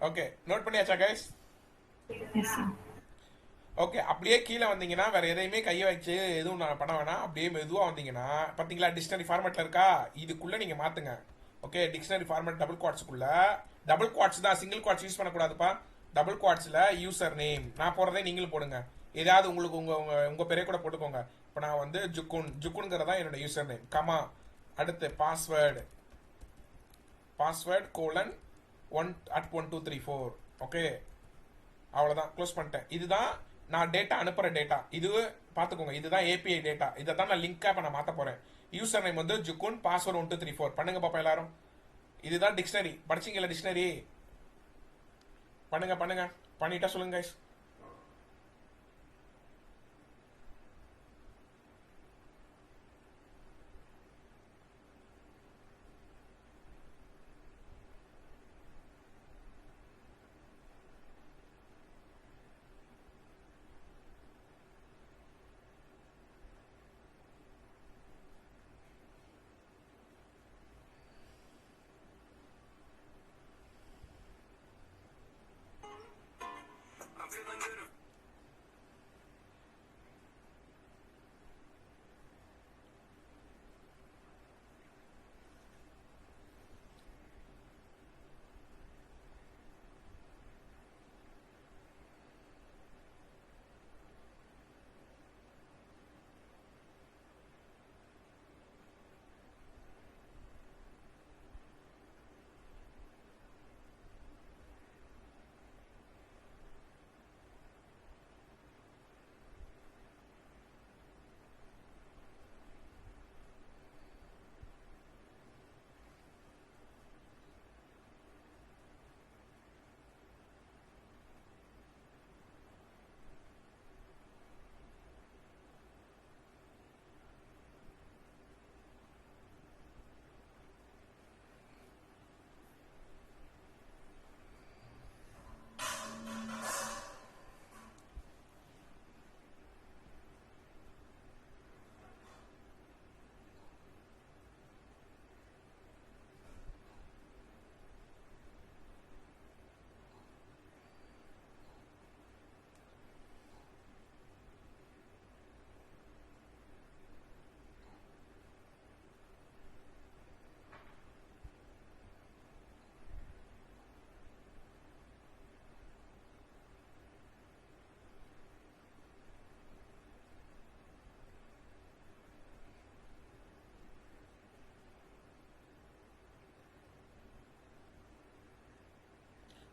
ஓகே, நோட் பண்ணியாச்சா கைஸ்? Yes sir. ஓகே, அப்படியே கீழே வந்தீங்கன்னா வேற எதையுமே கையை வச்சு எதுவும் நான் பண்ண வேணாம். அப்படியே மெதுவாக வந்தீங்கன்னா பார்த்தீங்களா டிக்ஷனரி ஃபார்மேட்டில் இருக்கா, இதுக்குள்ளே நீங்கள் மாற்றுங்க. ஓகே, டிக்ஷனரி ஃபார்மேட் டபுள் குவாட்ஸுக்குள்ள, டபுள் குவாட்ஸ் தான், சிங்கிள் குவாட்ஸ் யூஸ் பண்ணக்கூடாதுப்பா. டபுள் குவாட்ஸில் யூசர் நேம் நான் போடுறதே நீங்களும் போடுங்க. ஏதாவது உங்களுக்கு உங்கள் பேரே கூட போட்டுக்கோங்க. இப்போ நான் வந்து ஜுக்குன்ங்கிறதா என்னோட யூசர் நேம், கமா அடுத்து பாஸ்வேர்டு கோலன் 1@1234. ஓகே, அவ்வளோதான், க்ளோஸ் பண்ணிட்டேன். இதுதான் நான் டேட்டா அனுப்புகிற டேட்டா. இது பார்த்துக்கோங்க, இதுதான் ஏபிஐ டேட்டா. இதை தான் நான் லிங்காக இப்போ நான் மாற்ற போகிறேன். யூசர் நேம் வந்து ஜுக்குன், பாஸ்வேர்டு 1234 பண்ணுங்க பாப்பா எல்லாரும். இதுதான் டிக்ஷனரி. படிச்சிங்கல்ல டிக்ஷனரி? பண்ணுங்க பண்ணிட்டா சொல்லுங்க கைஸ்.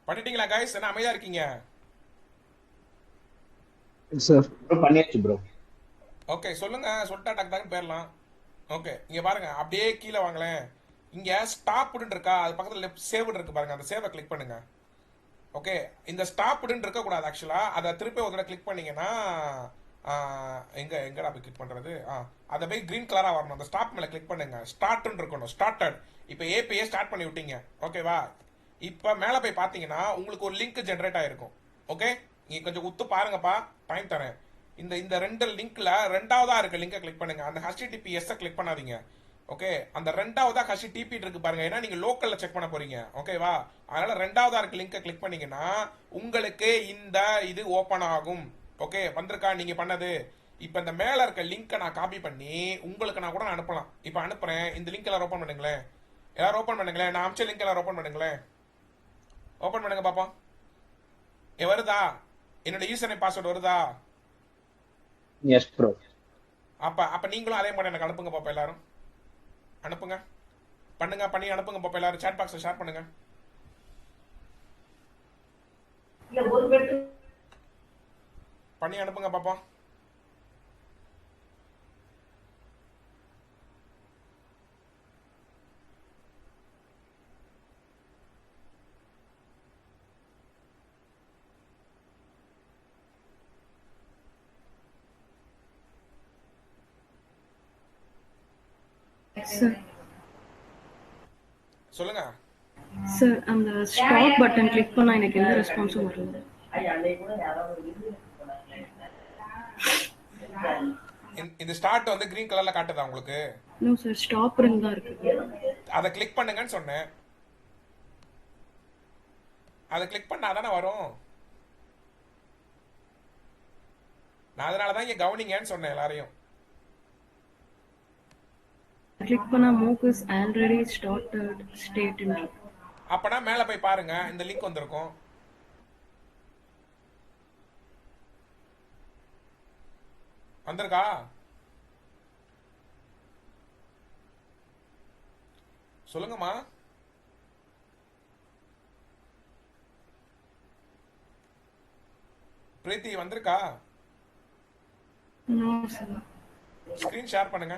பண்ணிட்டீங்களா கைஸ்? என்ன அமைதியா இருக்கீங்க? சார். ப்ரோ பண்ணியாச்சு ப்ரோ. ஓகே, சொல்லுங்க, சொல்லிட்டா டக்கு டக்குன்னு போயிடலாம். ஓகே, இங்க பாருங்க, அப்படியே கீழே வாங்களேன். இங்க ஸ்டாப்னு இருக்கா, அது பக்கத்துல லெஃப்ட் சேவ்னு இருக்கு பாருங்க, அந்த சேவை கிளிக் பண்ணுங்க. ஓகே, இந்த ஸ்டாப்னு இருக்க கூடாது ஆக்சுவலா. அதை திருப்பி ஒரு தடவை கிளிக் பண்ணீங்கன்னா எங்கடா போய் கிளிக் பண்றது? அதை போய் கிரீன் கலரா வரணும். அந்த ஸ்டாப் மேல கிளிக் பண்ணுங்க, ஸ்டார்ட்னு இருக்கணும், ஸ்டார்டட். இப்போ ஏபிஐ ஸ்டார்ட் பண்ணி விட்டீங்க. ஓகேவா? இப்போ மேலே போய் பார்த்தீங்கன்னா உங்களுக்கு ஒரு லிங்க் ஜென்ரேட் ஆயிருக்கும். ஓகே, நீங்க கொஞ்சம் உத்து பாருங்கப்பா, டைம் தரேன். இந்த இந்த ரெண்டு லிங்க்ல ரெண்டாவதா இருக்க லிங்கை கிளிக் பண்ணுங்க. அந்த HTTPS கிளிக் பண்ணாதீங்க. ஓகே, அந்த ரெண்டாவதா HTTP இருக்கு பாருங்க, ஏன்னா நீங்க லோக்கல்ல செக் பண்ண போறீங்க. ஓகேவா? அதனால ரெண்டாவதா இருக்க லிங்கை கிளிக் பண்ணீங்கன்னா உங்களுக்கு இந்த இது ஓபன் ஆகும். ஓகே, வந்திருக்கா நீங்க பண்ணது? இப்போ இந்த மேல இருக்க லிங்கை நான் காப்பி பண்ணி உங்களுக்கு நான் கூட அனுப்பலாம். இப்போ அனுப்புறேன். இந்த லிங்க் எல்லாம் ஓப்பன் பண்ணுங்களேன். எல்லாரும் ஓப்பன் பண்ணுங்களேன். நான் அமிச்ச லிங்க் எல்லாம் ஓப்பன் பண்ணுங்களேன். ஓப்பன் பண்ணுங்க பாப்பா. வருதா? என்னோட யூசர் நேம் பாஸ்வேர்டு வருதா? Yes bro. அப்ப நீங்களும் அதே மாதிரி எனக்கு அனுப்புங்க பாப்பா. எல்லாரும் அனுப்புங்க, பண்ணி அனுப்புங்க பாப்பா. எல்லாரும் சாட் பாக்ஸ்ல ஷேர் பண்ணுங்க. பண்ணி அனுப்புங்க பாப்பா. சார். சொல்லுங்க சார், அந்த ஸ்டாப் பட்டன் கிளிக் பண்ணா எனக்கு எந்த ரெஸ்பான்ஸும் வரல. இந்த ஸ்டார்ட் வந்து கிரீன் கலர்ல காட்டுதா உங்களுக்கு? நோ சார், ஸ்டாப்னு தான் இருக்கு. அதை கிளிக் பண்ணுங்கன்னு சொன்னேன். அதை கிளிக் பண்ணா தானே வரும். நான் அதனால தான் இங்க கவனிங்கன்னு சொன்னேன் எல்லாரையும். கிளிக் பண்ணா மூக் இஸ் ஆல்ரெடி ஸ்டார்டட் ஸ்டேட். அப்பனா மேல போய் பாருங்க, இந்த லிங்க் வந்திருக்கும். வந்திருக்கா? சொல்லுங்கம்மா. பிரீத்தி வந்திருக்கா? No sir. ஸ்கிரீன் ஷேர் பண்ணுங்க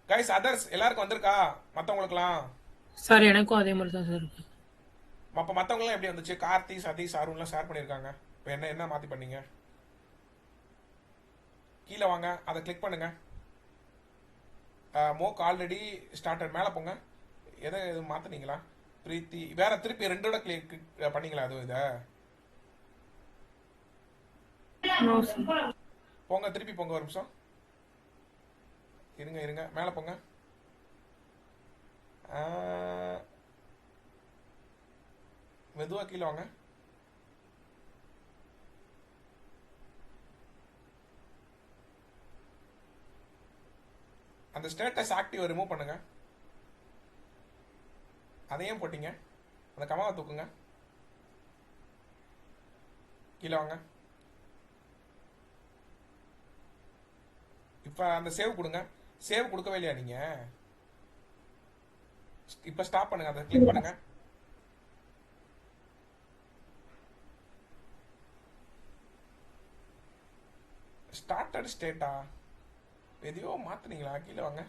கைஸ். அதர்ஸ் எல்லாருக்கும் வந்திருக்கா? மத்தவங்களுக்குலாம்? சார் எனக்கும் அதே மாதிரி தான் சார் இருக்கு. அப்ப மத்தவங்கலாம் எப்படி வந்துச்சு? கார்த்தி, சதீஷ், அருண்லாம் ஷேர் பண்ணிருக்காங்க. இப்போ என்ன மாத்தி பண்ணீங்க? கீழே வாங்க, அதை கிளிக் பண்ணுங்க. மோக் ஆல்ரெடி ஸ்டார்டட். மேலே போங்க. எதை மாத்தினீங்களா? பிரீத்தி வேற திருப்பி 2 கிளிக் பண்ணீங்களா? அது இதை நோ சார். போங்க, திருப்பி போங்க, ஒரு நிமிஷம் இருங்க. மேலே போங்க. மெதுவா கீழே வாங்க. அந்த ஸ்டேட்டஸ் ஆக்டிவ் ரிமூவ் பண்ணுங்க. அதையும் போட்டீங்க. அந்த கமாவை தூக்குங்க. கீழே வாங்க. இப்ப அந்த சேவ் கொடுங்க. சேவ் கொடுக்கவே இல்லையா நீங்க? இப்ப ஸ்டாப் பண்ணுங்க, அதை கிளிக் பண்ணுங்க. ஸ்டார்டட் ஸ்டேட்டா? எதையோ மாத்துனீங்களா? கீழே வாங்க.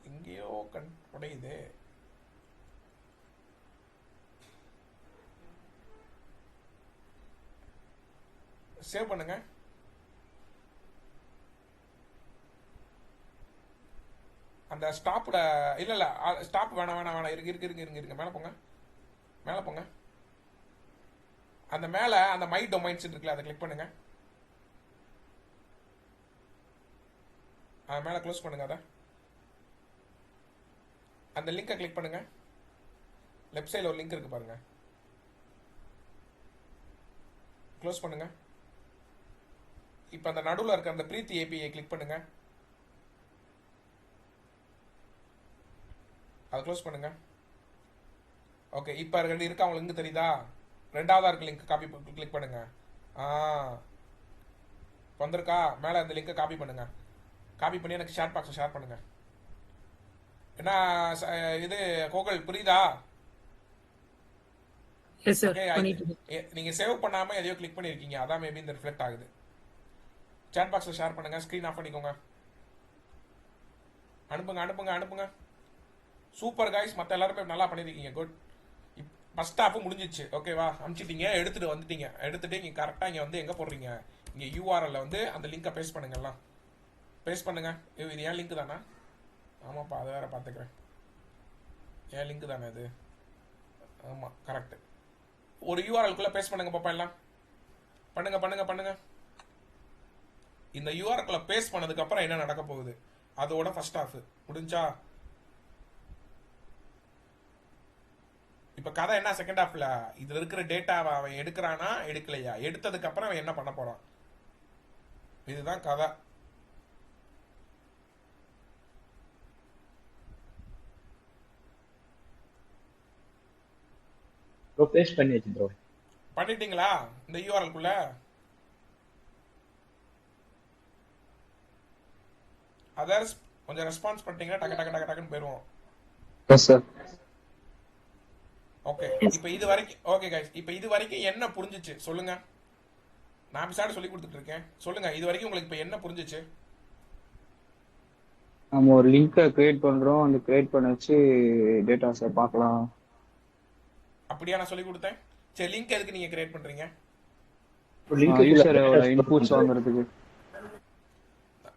எங்கேயோ உடையுது. சேவ் பண்ணுங்க. அந்த ஸ்டாப்ல இல்ல ஸ்டாப் வேணாம். இருங்க. மேல போங்க. அந்த மேல அந்த மை டொமைன்ஸ் இருக்குல்ல, அதை கிளிக் பண்ணுங்க. மேல க்ளோஸ் பண்ணுங்க. அதை அந்த லிங்கை கிளிக் பண்ணுங்க. லெஃப்ட் சைடில் ஒரு லிங்க் இருக்கு பாருங்க. க்ளோஸ் பண்ணுங்க. இப்போ அந்த நடுவில் இருக்க அந்த பிரீத்தி ஏபிஐ கிளிக் பண்ணுங்க. அதை க்ளோஸ் பண்ணுங்க. ஓகே, இப்போ இருக்கா உங்களுக்கு லிங்க் தெரியுதா? 2ஆவதா இருக்க லிங்க் காப்பி கிளிக் பண்ணுங்க. வந்திருக்கா? மேலே அந்த லிங்கை காப்பி பண்ணுங்க. காப்பி பண்ணி எனக்கு ஷேர் பாக்ஸை ஷேர் பண்ணுங்க. என்ன இது கோகுல் புரியுதா? எஸ் சார் பண்ணிட்டு. நீங்க சேவ் பண்ணாம எதையோ கிளிக் பண்ணிருக்கீங்க, அதான் மேபி இந்த ரிஃப்ளெக்ட் ஆகுது. சாட் பாக்ஸ்ல ஷேர் பண்ணுங்க. ஸ்கிரீன் ஆஃப் பண்ணிக்கோங்க. அனுப்புங்க. சூப்பர் கைஸ், மற்ற எல்லாருமே நல்லா பண்ணிருக்கீங்க. குட். ஃபர்ஸ்ட் ஹாஃப் முடிஞ்சிச்சு. ஓகேவா? அனுப்பிச்சிட்டீங்க, எடுத்துட்டு வந்துட்டீங்க. எடுத்துட்டு இங்க கரெக்டா இங்க வந்து எங்க போடுறீங்க? இங்க யூஆர்எல்ல வந்து அந்த லிங்கை பேஸ்ட் பண்ணுங்க. எல்லாம் பேஸ்ட் பண்ணுங்க. இது ஏன் லிங்க் தானா? ஆமாப்பா, அதை வேற பார்த்துக்கிறேன். ஏன் லிங்க் தானே இது? ஆமாம், கரெக்ட். ஒரு யூஆர்எல்குள்ளே பேஸ்ட் பண்ணுங்க பாப்பா. எல்லாம் பண்ணுங்க. இந்த யூஆர்எல்குள்ளே பேஸ்ட் பண்ணதுக்கப்புறம் என்ன நடக்க போகுது? அதோட ஃபர்ஸ்ட் ஹாஃப் முடிஞ்சா? இப்போ கதை என்ன? செகண்ட் ஹாஃப்ல இதில் இருக்கிற டேட்டாவை அவன் எடுக்கிறானா எடுக்கலையா? எடுத்ததுக்கப்புறம் அவன் என்ன பண்ண போகிறான்? இதுதான் கதை. ப்ரோ பேஸ்ட் பண்ணியாச்சு ப்ரோ. பண்ணிட்டீங்களா இந்த யூஆர்எல்குள்ள? அதர்ஸ் கொஞ்சம் ரெஸ்பான்ஸ் பண்ணிட்டீங்கன்னா டக்குன்னு போயிடுவோம். S sir. ஓகே, இப்போ இது வரைக்கும் ஓகே கைஸ், இப்போ இது வரைக்கும் என்ன புரிஞ்சிச்சு சொல்லுங்க. நான் பிசாடு சொல்லி கொடுத்துட்டு இருக்கேன். சொல்லுங்க, இது வரைக்கும் உங்களுக்கு இப்போ என்ன புரிஞ்சிச்சு? நம்ம ஒரு லிங்கை கிரியேட் பண்றோம். அந்த கிரியேட் பண்ண வச்சு டேட்டாஸை பார்க்கலாம். அப்படியா நான் சொல்லி கொடுத்தேன்? சரி, லிங்க் எதுக்கு நீங்க கிரியேட் பண்றீங்க? யூசரோட இன்புட்ஸ் வாங்குறதுக்கு.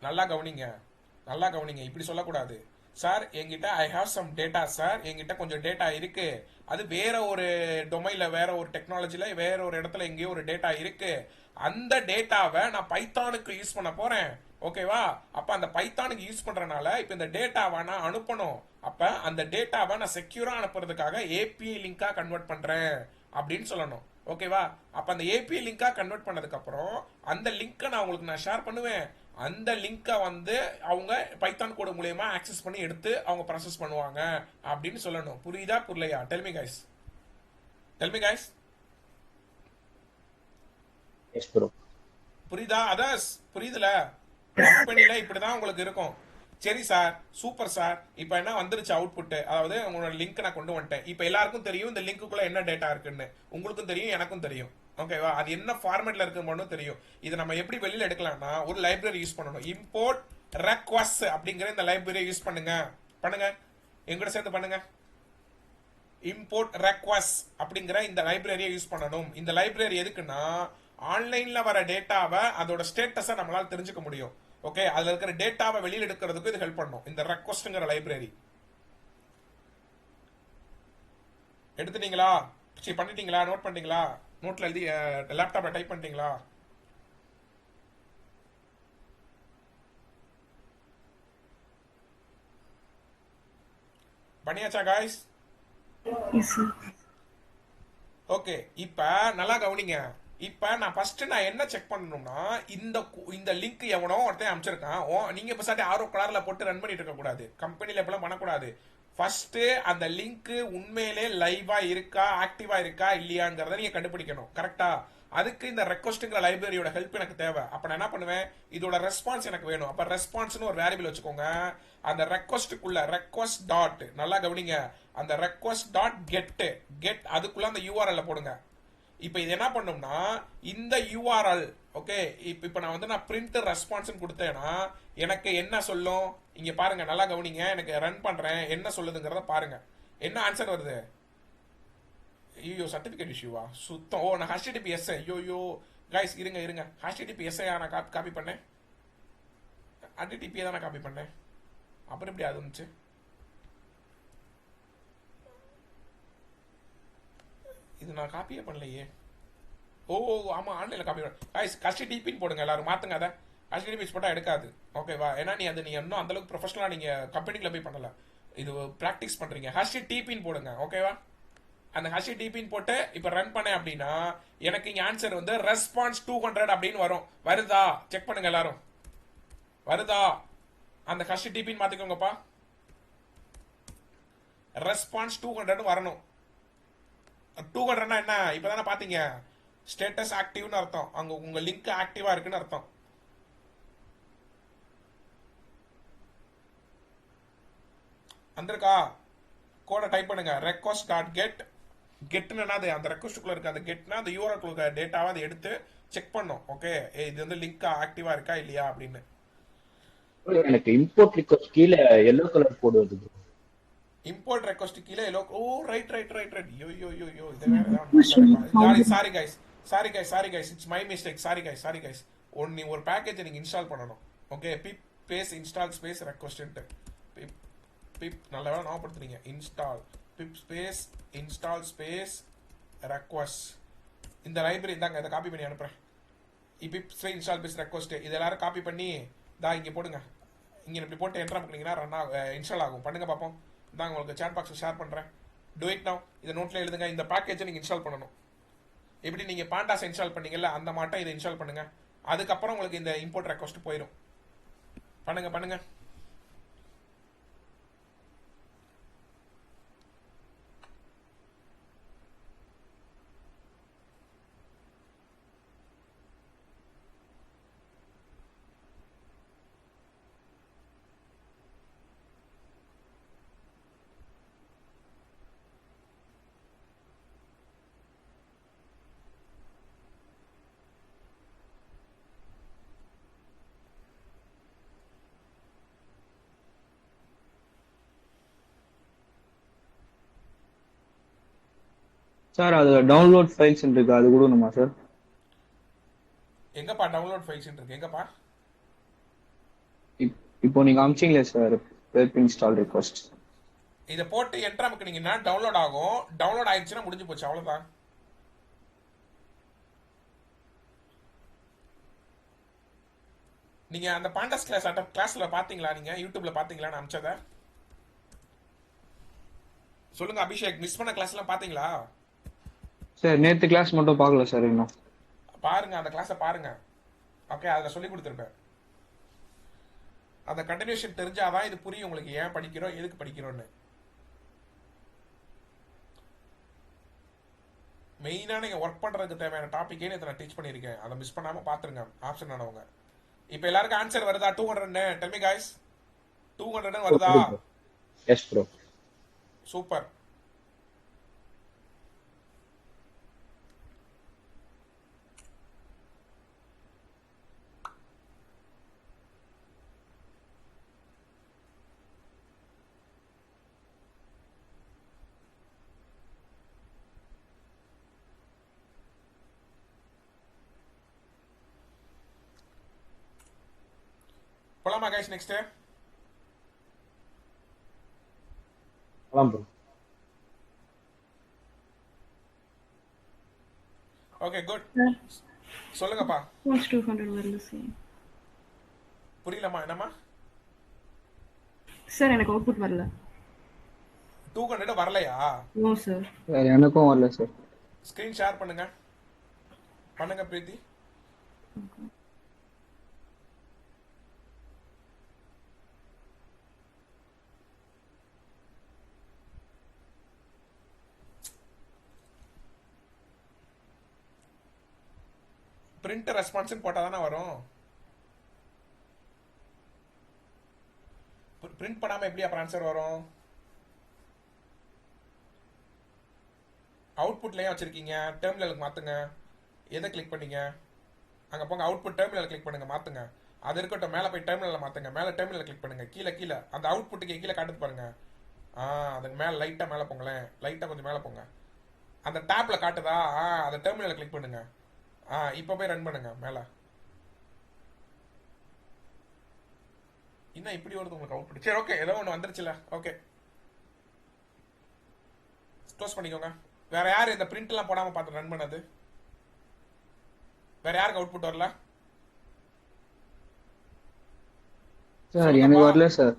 நல்லா கவனிங்க. இப்படி சொல்லக்கூடாது. சார் என்கிட்ட I have some data sir, என்கிட்ட கொஞ்சம் டேட்டா இருக்கு, அது வேற ஒரு டொமைன்ல வேற ஒரு டெக்னாலஜில வேற ஒரு இடத்துல எங்கேயோ ஒரு டேட்டா இருக்கு, அந்த டேட்டாவை நான் பைத்தானுக்கு யூஸ் பண்ண போறேன். ஓகேவா? அப்ப அந்த பைத்தானுக்கு யூஸ் பண்றனால இப்ப இந்த டேட்டாவை நான் அனுப்பணும். அப்ப அந்த டேட்டாவை நான் செக்யூரா அனுப்புறதுக்காக ஏபிஐ லிங்கா கன்வெர்ட் பண்றேன் அப்படின்னு சொல்லணும். ஓகேவா? அப்ப அந்த ஏபிஐ லிங்கா கன்வெர்ட் பண்ணதுக்கு அப்புறம் அந்த லிங்கை நான் உங்களுக்கு நான் ஷேர் பண்ணுவேன். அந்த லிங்கை வந்து அவங்க பைத்தான் கோடு மூலயமா ஆக்சஸ் பண்ணி எடுத்து அவங்க ப்ராசஸ் பண்ணுவாங்க அப்படின்னு சொல்லணும். புரியுதா புரியலையா? Tell me guys. Tell me guys. Yes bro. புரியுதா? அதர்ஸ் புரியுதுல? கம்பெனில இப்படிதான் உங்களுக்கு இருக்கும். சரி சார், சூப்பர் சார். இப்போ என்ன வந்துருச்சு அவுட்புட், அதாவது உங்களோட லிங்க் நான் கொண்டு வந்துட்டேன். இப்போ எல்லாருக்கும் தெரியும் இந்த லிங்க்குள்ள என்ன டேட்டா இருக்குன்னு. உங்களுக்கும் தெரியும், எனக்கும் தெரியும். ஓகேவா? அது என்ன ஃபார்மேட்ல இருக்கு மட்டும் தெரியும். இதை நம்ம எப்படி வெளியில எடுக்கலாம்னா ஒரு லைப்ரரி யூஸ் பண்ணணும். இம்போர்ட் ரெக்வஸ்ட் அப்படிங்கிற இந்த லைப்ரரியை யூஸ் பண்ணுங்க. பண்ணுங்க, எங்கூட சேர்ந்து பண்ணுங்க. இம்போர்ட் ரெக்வஸ்ட் அப்படிங்கிற இந்த லைப்ரரியை யூஸ் பண்ணணும். இந்த லைப்ரரி எதுக்குன்னா ஆன்லைன்ல வர டேட்டாவை அதோட ஸ்டேட்டஸை நம்மளால தெரிஞ்சுக்க முடியும். ஓகே, அதுல இருக்கிற டேட்டாவை வெளியில எடுக்கிறதுக்கு இது ஹெல்ப் பண்ணும் இந்த ரெக்வஸ்ட்ங்கிற லைப்ரரி. எடுத்துட்டீங்களா? சரி, பண்ணிட்டீங்களா? நோட் பண்ணிட்டீங்களா? நோட்ல எழுதி லேப்டாப்ல டைப் பண்ணிட்டீங்களா? பண்ணியாச்சா காய்ஸ்? S sir. ஓகே, இப்ப நல்லா கவனிங்க. இப்ப நான் ஃபர்ஸ்ட் நான் என்ன செக் பண்ணணும்னா இந்த லிங்க் எவனோ ஒருத்தன் அமைச்சிருக்கான். நீங்க இப்ப சாட்டி ஆரோ கலர்ல போட்டு ரன் பண்ணிட்டு இருக்க கூடாது. கம்பெனில இப்பெல்லாம் பண்ணக்கூடாது. ஃபர்ஸ்ட் அந்த லிங்க் உண்மையிலே லைவா இருக்கா, ஆக்டிவா இருக்கா இல்லையாங்கிறத நீங்க கண்டுபிடிக்கணும். கரெக்டா? அதுக்கு இந்த ரெக்வஸ்ட்ங்கிற லைப்ரரியோட ஹெல்ப் எனக்கு தேவை. அப்ப நான் என்ன பண்ணுவேன், இதோட ரெஸ்பான்ஸ் எனக்கு வேணும். அப்ப ரெஸ்பான்ஸ்னு ஒரு வேரியபிள் வச்சுக்கோங்க. அந்த ரெக்வஸ்ட்டுக்குள்ள ரெக்வஸ்ட் டாட், நல்லா கவனிங்க, அந்த ரெக்வஸ்ட் டாட் கெட் அதுக்குள்ள அந்த யூஆர்எல் போடுங்க. இப்போ இது என்ன பண்ணும்னா இந்த யூஆர்எல், ஓகே, இப்போ நான் பிரிண்ட் ரெஸ்பான்ஸ் கொடுத்தேன்னா எனக்கு என்ன சொல்லும்? இங்க பாருங்க, நல்லா கவனிங்க. எனக்கு ரன் பண்றேன், என்ன சொல்லுதுங்கிறத பாருங்க. என்ன ஆன்சர் வருது? ஐயோ, சர்டிபிகேட் இஷ்யூவா? சுத்தம். ஓ, நான் HTTPS. ஐயோ கைஸ், இருங்க. HTTPS நான் காப்பி பண்ணேன். HTTP தான் நான் காப்பி பண்ணேன். அப்புறம் எப்படி அது வந்துச்சு? இது நான் காப்பியே பண்ணலையே. ஓ ஆமா, ஆன்லைன்ல காப்பி பண்ண. கைஸ், HTTPன்னு போடுங்க எல்லாரும், மாத்துங்க அதை. HTTP போட்டா எடுக்காது. ஓகேவா? ஏன்னா நீ இன்னும் அந்த அளவுக்கு ப்ரொஃபஷனலா நீங்க கம்பெனிக்குள்ள போய் பண்ணல, இது பிராக்டிஸ் பண்றீங்க. HTTPன்னு போடுங்க. ஓகேவா? அந்த HTTPன்னு போட்டு இப்ப ரன் பண்ணேன் அப்படின்னா எனக்கு இங்க ஆன்சர் வந்து ரெஸ்பான்ஸ் 200 அப்படின்னு வரும். வருதா? செக் பண்ணுங்க எல்லாரும். வருதா? அந்த HTTPன்னு மாத்திக்கோங்கப்பா. ரெஸ்பான்ஸ் 200 வரணும். 200 என்ன? இப்பதானே பாத்தீங்க, ஸ்டேட்டஸ் ஆக்டிவ்னு அர்த்தம். அங்க உங்க லிங்க் ஆக்டிவா இருக்குன்னு அர்த்தம். வந்திருக்கா? கோட டைப் பண்ணுங்க. ரெக்வஸ்ட் டாட் கெட்னா அந்த ரெக்வஸ்ட்டுக்குள்ள இருக்க அந்த கெட்னா அந்த யூஆர்எல்குள்ள டேட்டாவை அதை எடுத்து செக் பண்ணும். ஓகே, இது வந்து லிங்க் ஆக்டிவா இருக்கா இல்லையா அப்படின்னு. எனக்கு இம்போர்ட் ரிக்வெஸ்ட் கீழே எல்லோ கலர் கோடு வருது ப்ரோ. இம்போர்ட் ரெக்வெஸ்ட் கீழே எல்லோ. Oh right. யோ இது வேற. Sorry guys, it's my mistake. Sorry guys. நீ ஒரு பேக்கேஜ் நீங்க இன்ஸ்டால் பண்ணணும். Okay, pip space install space request. Pip நல்ல வேலை ஞாபகப்படுத்துறீங்க. Pip space install space request. இந்த லைப்ரரி தாங்க, இதை காப்பி பண்ணி அனுப்புறேன். Pip space install space request. இது எல்லாரும் காப்பி பண்ணி இங்க போடுங்க. இங்க இப்படி போட்டு என்டர் பண்ணிங்கன்னா ரன் இன்ஸ்டால் ஆகும். பண்ணுங்க பார்ப்போம். இதாங்க உங்களுக்கு சாட் பாக்ஸில் ஷேர் பண்ணுறேன். Do it now. இதை நோட்டில் எழுதுங்க. இந்த பேக்கேஜை நீங்கள் இன்ஸ்டால் பண்ணணும். எப்படி நீங்கள் பாண்டாஸ் இன்ஸ்டால் பண்ணீங்கல்ல அந்த மாட்டம் இதை இன்ஸ்டால் பண்ணுங்க. அதுக்கப்புறம் உங்களுக்கு இந்த இம்போர்ட் ரெக்வெஸ்ட் போயிடும். பண்ணுங்க. சார் அது டவுன்லோட் ஃபைல்ஸ் இருக்கு, அது கொடுக்கணுமா சார்? எங்கப்பா டவுன்லோட் ஃபைல்ஸ் இருக்கு? எங்கப்பா? இப்போ நீங்க அமிச்சிங்களே சார் வெப் இன்ஸ்டால் ரிக்வெஸ்ட். இதை போட்டு என்ட்ரு அமுக்குனீங்கன்னா டவுன்லோட் ஆகும். டவுன்லோட் ஆயிடுச்சுன்னா முடிஞ்சு போச்சு, அவ்வளவுதான். நீங்க அந்த பாண்டஸ் கிளாஸ்ல பாத்தீங்களா? நீங்க யூடியூப்ல பாத்தீங்களா நான் அனுப்பிச்சத? சொல்லுங்க அபிஷேக், மிஸ் பண்ண கிளாஸ் எல்லாம் பாத்தீங்களா? சார் நேற்று கிளாஸ் மட்டும் பார்க்கல சார் இன்னும். பாருங்க, அந்த கிளாஸை பாருங்க. ஓகே, அதுல சொல்லி கொடுத்துருப்பேன். அந்த கண்டினியூஷன் தெரிஞ்சாதான் இது புரியும் உங்களுக்கு, ஏன் படிக்கிறோம் எதுக்கு படிக்கிறோம்னு. மெயினா நீங்க ஒர்க் பண்றதுக்கு தேவையான டாபிக்கே நான் டீச் பண்ணிருக்கேன். அதை மிஸ் பண்ணாம பாத்துருங்க ஆப்ஷன் ஆனவங்க. இப்போ எல்லாருக்கும் ஆன்சர் வருதா? 200 டெல் மீ गाइस. 200 வருதா? Yes bro. சூப்பர். போலாமா गाइस? நெக்ஸ்ட் போலாம் ப்ரோ. Okay good. சொல்லுங்கப்பா. Response 200 வரல சார். புரியலமா? என்னம்மா? சார் எனக்கு அவுட்புட் வரல. 200 வரலையா? No sir. சார் எனக்கும் வரல சார். ஸ்கிரீன் ஷேர் பண்ணுங்க. பண்ணுங்க பிரீத்தி. பிரிண்ட் ரெஸ்பான்ஸ் போட்டா தானே வரும். பிரிண்ட் பண்ணாம எப்படி அப்புறம் ஆன்சர் வரும்? அவுட்புட்லயே வச்சிருக்கீங்க, டெர்மினலுக்கு மாத்துங்க. எதை கிளிக் பண்ணீங்க? அங்க போங்க, அவுட்புட் டெர்மினல் கிளிக் பண்ணுங்க, மாத்துங்க. அது இருக்கட்டும், மேல போய் டெர்மினல்ல மாத்துங்க. மேல டெர்மினல் கிளிக் பண்ணுங்க. கீழே அந்த அவுட்புட்டுக்கு கீழே காட்டுது பாருங்க. அதுக்கு மேல லைட்டா மேல போங்களேன். லைட்டா கொஞ்சம் மேல போங்க. அந்த டேப்ல காட்டுதா? அந்த டெர்மினலை கிளிக் பண்ணுங்க. இப்போ போய் ரன் பண்ணுங்க மேல. என்ன இப்படி வருது உங்களுக்கு அவுட்புட்? சரி ஓகே, ஏதோ ஒன்று வந்துருச்சுல. ஓகே, க்ளோஸ் பண்ணிக்கோங்க. வேற யார் இந்த பிரிண்ட் எல்லாம் போடாம பார்த்து ரன் பண்ணது? வேற யாருக்கு அவுட்புட் வரல? சார் எனக்கு வரல சார்.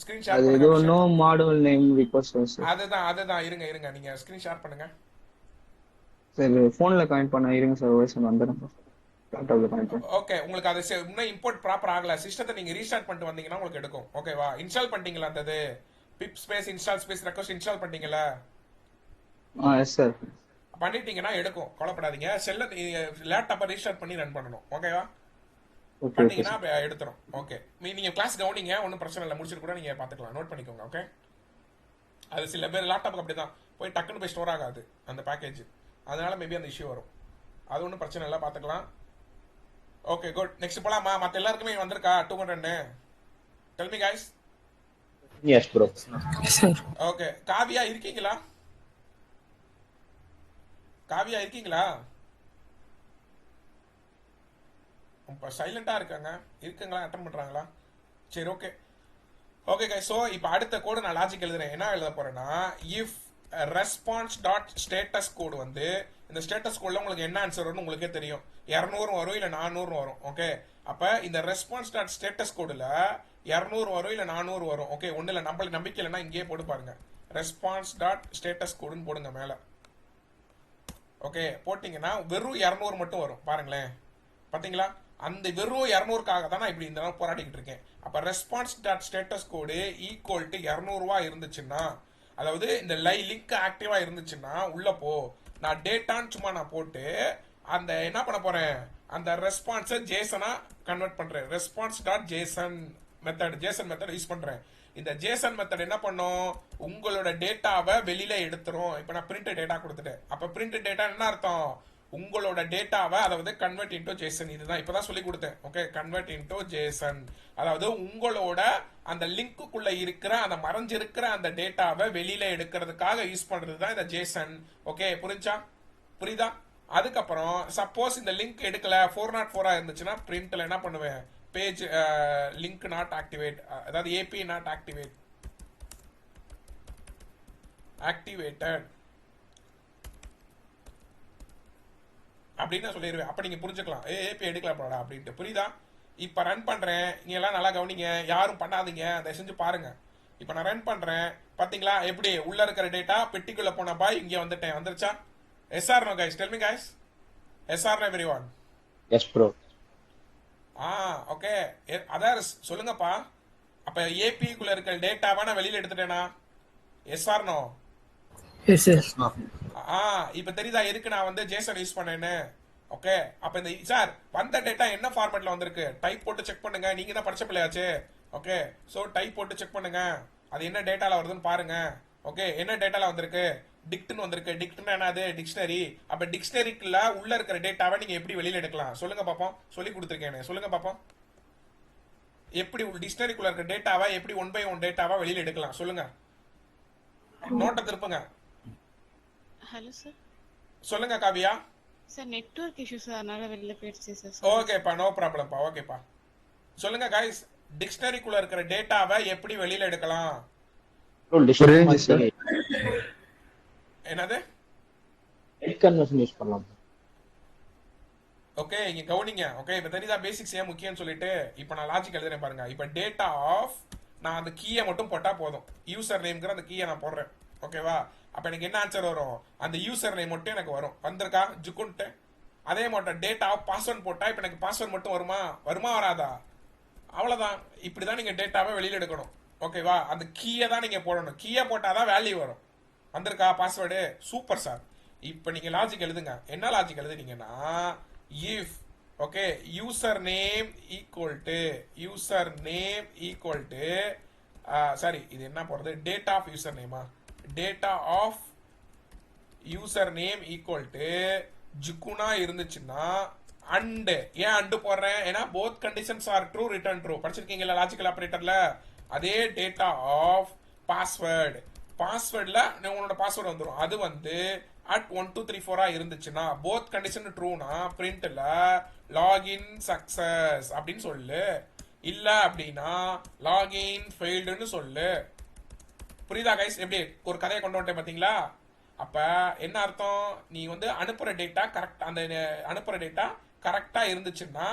ஸ்கிரீன் ஷேர் அது பண்ணுங்க. ஏதோ no model name request sir. அதுதான் இருங்க நீங்க ஸ்கிரீன் ஷேர் பண்ணுங்க. சார் ஃபோன்ல கனெக்ட் பண்ண இருங்க சார், வாய்ஸ் வந்துடும். லேப்டாப்ல கனெக்ட் பண்ண. ஓகே, உங்களுக்கு அது இன்னும் இம்போர்ட் ப்ராப்பர் ஆகல. சிஸ்டத்தை நீங்க ரீஸ்டார்ட் பண்ணிட்டு வந்தீங்கன்னா உங்களுக்கு எடுக்கும். ஓகேவா? இன்ஸ்டால் பண்ணிட்டீங்களா? அந்த pip space install space request install பண்ணிட்டீங்களா? Yes sir. பண்ணிட்டீங்கன்னா எடுக்கும், கவலைப்படாதீங்க. செல்ல லேப்டாப்பை ரீஸ்டார்ட் பண்ணி ரன் பண்ணணும். ஓகேவா? ஓகே பண்ணீங்கன்னா எடுத்துரும். ஓகே, நீங்க கிளாஸ் கவனிங்க, ஒன்றும் பிரச்சனை இல்லை. முடிச்சுட்டு கூட நீங்க பாத்துக்கலாம், நோட் பண்ணிக்கோங்க. ஓகே, அது சில பேர் லேப்டாப்புக்கு அப்படிதான் போய் டக்குன்னு போய் ஸ்டோர் ஆகாது அந்த பேக்கேஜ். அதனால மேபி அந்த இஷ்யூ வரும். அது ஒன்றும் பிரச்சனை இல்லை, பாத்துக்கலாம். Okay good. நெக்ஸ்ட் போலாமா? மற்ற எல்லாருக்குமே வந்திருக்கா 200? Tell me guys. Yes bro. Sir okay, Kavya இருக்கீங்களா? காவியா இருக்கீங்களா? சைலண்டா இருக்காங்க. இருக்குங்களா? அட்டன் பண்றாங்களா? சரி ஓகே. ஓகே गाइस, சோ இப்போ அடுத்த கோடு நான் லாஜிக் எழுதுறேன். என்ன எழுத போறேன்னா, இஃப் ரெஸ்பான்ஸ் டாட் ஸ்டேட்டஸ் கோடு வந்து, இந்த ஸ்டேட்டஸ் கோட்ல உங்களுக்கு என்ன ஆன்சர் வரும்னு உங்களுக்கே தெரியும். 200 வரும் இல்ல 400 வரும். ஓகே, அப்ப இந்த ரெஸ்பான்ஸ் டாட் ஸ்டேட்டஸ் கோடுல 200 வரும் இல்ல 400 வரும். ஓகே, ஒண்ணு இல்ல, நம்மளுக்கு நம்பிக்கை இல்லைன்னா இங்கேயே போட்டு பாருங்க. ரெஸ்பான்ஸ் டாட் ஸ்டேட்டஸ் கோடுன்னு போடுங்க மேல. ஓகே, போட்டீங்கன்னா வெறும் 200 மட்டும் வரும். பாருங்களேன், பாத்தீங்களா? அந்த வெறும் 200க்காக தான் நான் இப்படி இந்த நேரம் போராடிக்கிட்டு இருக்கேன். அப்ப response dot status code equal to 200 இருந்துச்சுன்னா, அதாவது இந்த லிங்க் ஆக்டிவா இருந்துச்சுன்னா உள்ள போ. நான் டேட்டான்னு சும்மா நான் போட்டு அந்த என்ன பண்ண போறேன், அந்த ரெஸ்பான்ஸை ஜேசனா கன்வெர்ட் பண்றேன். Response dot Jason method use பண்றேன். இந்த ஜேசன் மெத்தட் என்ன பண்ணும், உங்களோட டேட்டாவை வெளியில எடுத்துரும். இப்ப நான் பிரிண்ட் டேட்டா கொடுத்துட்டேன். அப்ப பிரிண்ட் டேட்டா என்ன அர்த்தம், உங்களோட டேட்டாவை, அதாவது கன்வெர்ட் இன்டோ ஜேசன். இதுதான் இப்பதான் சொல்லி கொடுத்தேன். ஓகே, கன்வெர்ட் இன்டோ ஜேசன், அதாவது உங்களோட அந்த லிங்க்குள்ள இருக்கிற அந்த மறைஞ்சிருக்கிற அந்த டேட்டாவை வெளியில எடுக்கிறதுக்காக யூஸ் பண்றதுதான் இந்த ஜேசன். ஓகே, புரியுதா? அதுக்கப்புறம் சப்போஸ் இந்த லிங்க் எடுக்கல 404 இருந்துச்சுன்னா பிரிண்ட்ல என்ன பண்ணுவேன், பேஜ் லிங்க் நாட் ஆக்டிவேட், அதாவது ஏபி நாட் ஆக்டிவேட்டட் அப்படின்னு நான் சொல்லிடுவேன். அப்ப நீங்க புரிஞ்சுக்கலாம் ஏபி எடுக்கலாம்டா அப்படின்ட்டு. புரியுதா? இப்ப ரன் பண்றேன், நீங்க எல்லாம் நல்லா கவனிங்க, யாரும் பண்ணாதீங்க, அதை செஞ்சு பாருங்க. இப்ப நான் ரன் பண்றேன், பாத்தீங்களா எப்படி உள்ள இருக்கிற டேட்டா பெட்டிக்குள்ள போன பாய் இங்க வந்துட்டேன், வந்துருச்சா? Yes or no guys, tell me guys, yes or no everyone. Yes bro. Okay, அதான் சொல்லுங்கப்பா. அப்ப ஏபிக்குள்ள இருக்கிற டேட்டாவை நான் வெளியில எடுத்துட்டேனா? Yes or no? Yes sir. இப்ப தெரியுதா எதுக்கு நான் வந்து ஜேசன் யூஸ் பண்ணேன்னு? ஓகே, அப்ப இந்த சார் வந்த டேட்டா என்ன ஃபார்மேட்ல வந்திருக்கு டைப் போட்டு செக் பண்ணுங்க, நீங்க தான் படிச்ச பிள்ளையாச்சு. ஓகே, சோ டைப் போட்டு செக் பண்ணுங்க, அது என்ன டேட்டால வருதுன்னு பாருங்க. ஓகே, என்ன டேட்டால வந்திருக்கு? டிக்ட்னு வந்திருக்கு. டிக்ட்னா என்னது? டிக்ஷனரி. அப்ப டிக்ஷனரிக்குள்ள உள்ள இருக்கிற டேட்டாவை நீங்க எப்படி வெளியில எடுக்கலாம் சொல்லுங்க பாப்போம். சொல்லி கொடுத்துருக்கேன், சொல்லுங்க பாப்போம். எப்படி டிக்ஷனரிக்குள்ள இருக்கிற டேட்டாவை எப்படி 1 by 1 டேட்டாவா வெளியில எடுக்கலாம் சொல்லுங்க. நோட்டை திருப்புங்க. Hello sir. சொல்லுங்க Kavya. Sir network issue sir, அதனால வெளில போயிடுச்சு சார். ஓகேப்பா, நோ ப்ராப்ளம்ப்பா. ஓகேப்பா, சொல்லுங்க கைஸ், டிக்ஷனரிக்குள்ள இருக்கிற டேட்டாவை எப்படி வெளியில எடுக்கலாம்? என்னது? கன்வர்ஷன் யூஸ் பண்ணலாம். ஓகே, இங்க கவனிங்க. ஓகே, இப்ப தெரியுதா பேசிக்ஸ் ஏன் முக்கியம்னு சொல்லிட்டு. இப்ப நான் லாஜிக் எழுதுறேன் பாருங்க. இப்ப டேட்டா ஆஃப், நான் அந்த கீயை மட்டும் போட்டா போதும். யூசர் நேம்ங்கிற அந்த கீயை நான் போடுறேன். ஓகேவா? அப்ப எனக்கு என்ன ஆன்சர் வரும்? அந்த யூசர் நேம் மட்டும் எனக்கு வரும். வந்திருக்கா ஜுக்குன்ட்டு? அதே மட்டும் டேட்டா பாஸ்வேர்ட் போட்டா இப்ப எனக்கு பாஸ்வேர்ட் மட்டும் வருமா வராதா? அவ்வளவுதான். இப்படிதான் நீங்க டேட்டாவை வெளியில எடுக்கணும். ஓகேவா? அந்த கீயை தான் நீங்க போடணும். கீயை போட்டாதான் வேல்யூ வரும். வந்திருக்கா பாஸ்வேர்டு? Super sir. இப்ப நீங்க லாஜிக் எழுதுங்க. என்ன லாஜிக் எழுதுனீங்கன்னா, if okay user name equal to sorry, இது என்ன போறது? டேட்டா ஆஃப் யூசர் நேமா? Data of user name equal to ஜுக்குனா இருந்துச்சுன்னா அண்ட். ஏன் அண்டு போடுறேன்? ஏன்னா both conditions are true, return true. படிச்சிருக்கீங்களா லாஜிக்கல் ஆபரேட்டர்ல? அதே டேட்டா ஆஃப் பாஸ்வேர்ட்ல உங்களோட பாஸ்வேர்டு வந்துடும். அது வந்து at 1 2 3 4 இருந்துச்சுன்னா போத் கண்டிஷன் ட்ரூனா பிரிண்ட்ல லாகின் சக்சஸ் அப்படின்னு சொல்லு. இல்ல அப்படின்னா லாகின் ஃபெயில்டுன்னு சொல்லு. புரியுதா கைஸ்? எப்படி ஒரு கதையை கொண்டு வந்துட்டேன் பாத்தீங்களா? அப்ப என்ன அர்த்தம்? நீ வந்து அனுப்புற டேட்டா கரெக்ட், அந்த அனுப்புற டேட்டா கரெக்டா இருந்துச்சுன்னா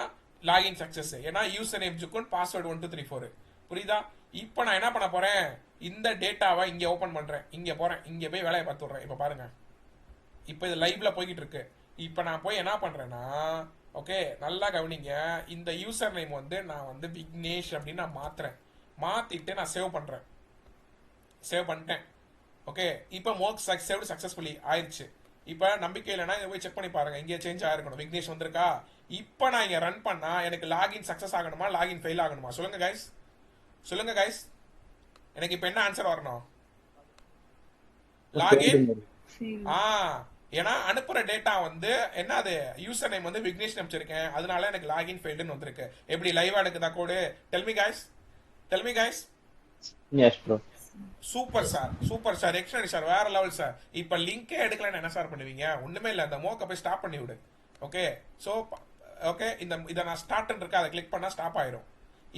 லாகின் சக்சஸ். ஏன்னா யூசர் நேம் ஜுக்குன் பாஸ்வேர்டு 1 2 3 4. புரியுதா? இப்போ நான் என்ன பண்ண போறேன்? இந்த டேட்டாவை இங்க ஓபன் பண்றேன், இங்க போறேன், இங்க போய் வேலையை பார்த்து விடுறேன். இப்ப பாருங்க, இப்ப இது லைவ்ல போய்கிட்டு இருக்கு. இப்ப நான் போய் என்ன பண்றேன்னா, ஓகே நல்லா கவனிங்க, இந்த யூசர் நேம் வந்து நான் வந்து விக்னேஷ் அப்படின்னு நான் மாத்திட்டு நான் சேவ் பண்ணிட்டேன். ஓகே, இப்போ மோக் சேவ்டு சக்சஸ்ஃபுல்லி ஆயிடுச்சு. இப்போ நம்பிக்கை இல்லைன்னா இதை போய் செக் பண்ணி பாருங்க, இங்கே சேஞ்ச் ஆயிருக்கணும், விக்னேஷ் வந்திருக்கா. இப்போ நான் இங்க ரன் பண்ணா எனக்கு லாகின் சக்சஸ் ஆகணுமா, லாகின் ஃபெயில் ஆகணுமா? சொல்லுங்க கைஸ், எனக்கு இப்போ என்ன ஆன்சர் வரணும்? லாகின். ஏன்னா அனுப்புற டேட்டா வந்து என்ன, அது யூசர் நேம் வந்து விக்னேஷ் அனுப்பிச்சிருக்கேன், அதனால எனக்கு லாகின் ஃபெயில்டுன்னு வந்திருக்கு. எப்படி லைவா எடுக்குதா code? Tell me guys. Yes bro. Super sir, extra sir, வேற லெவல் சார். இப்ப லிங்கே எடுக்கலன்னு என்ன சார் பண்ணுவீங்க? ஒண்ணுமே இல்ல, அந்த மோக்க போய் ஸ்டாப் பண்ணி விடு. ஓகே, சோ ஓகே, இத நான் ஸ்டார்ட் இருக்கு, அதை கிளிக் பண்ணா ஸ்டாப் ஆயிரும்.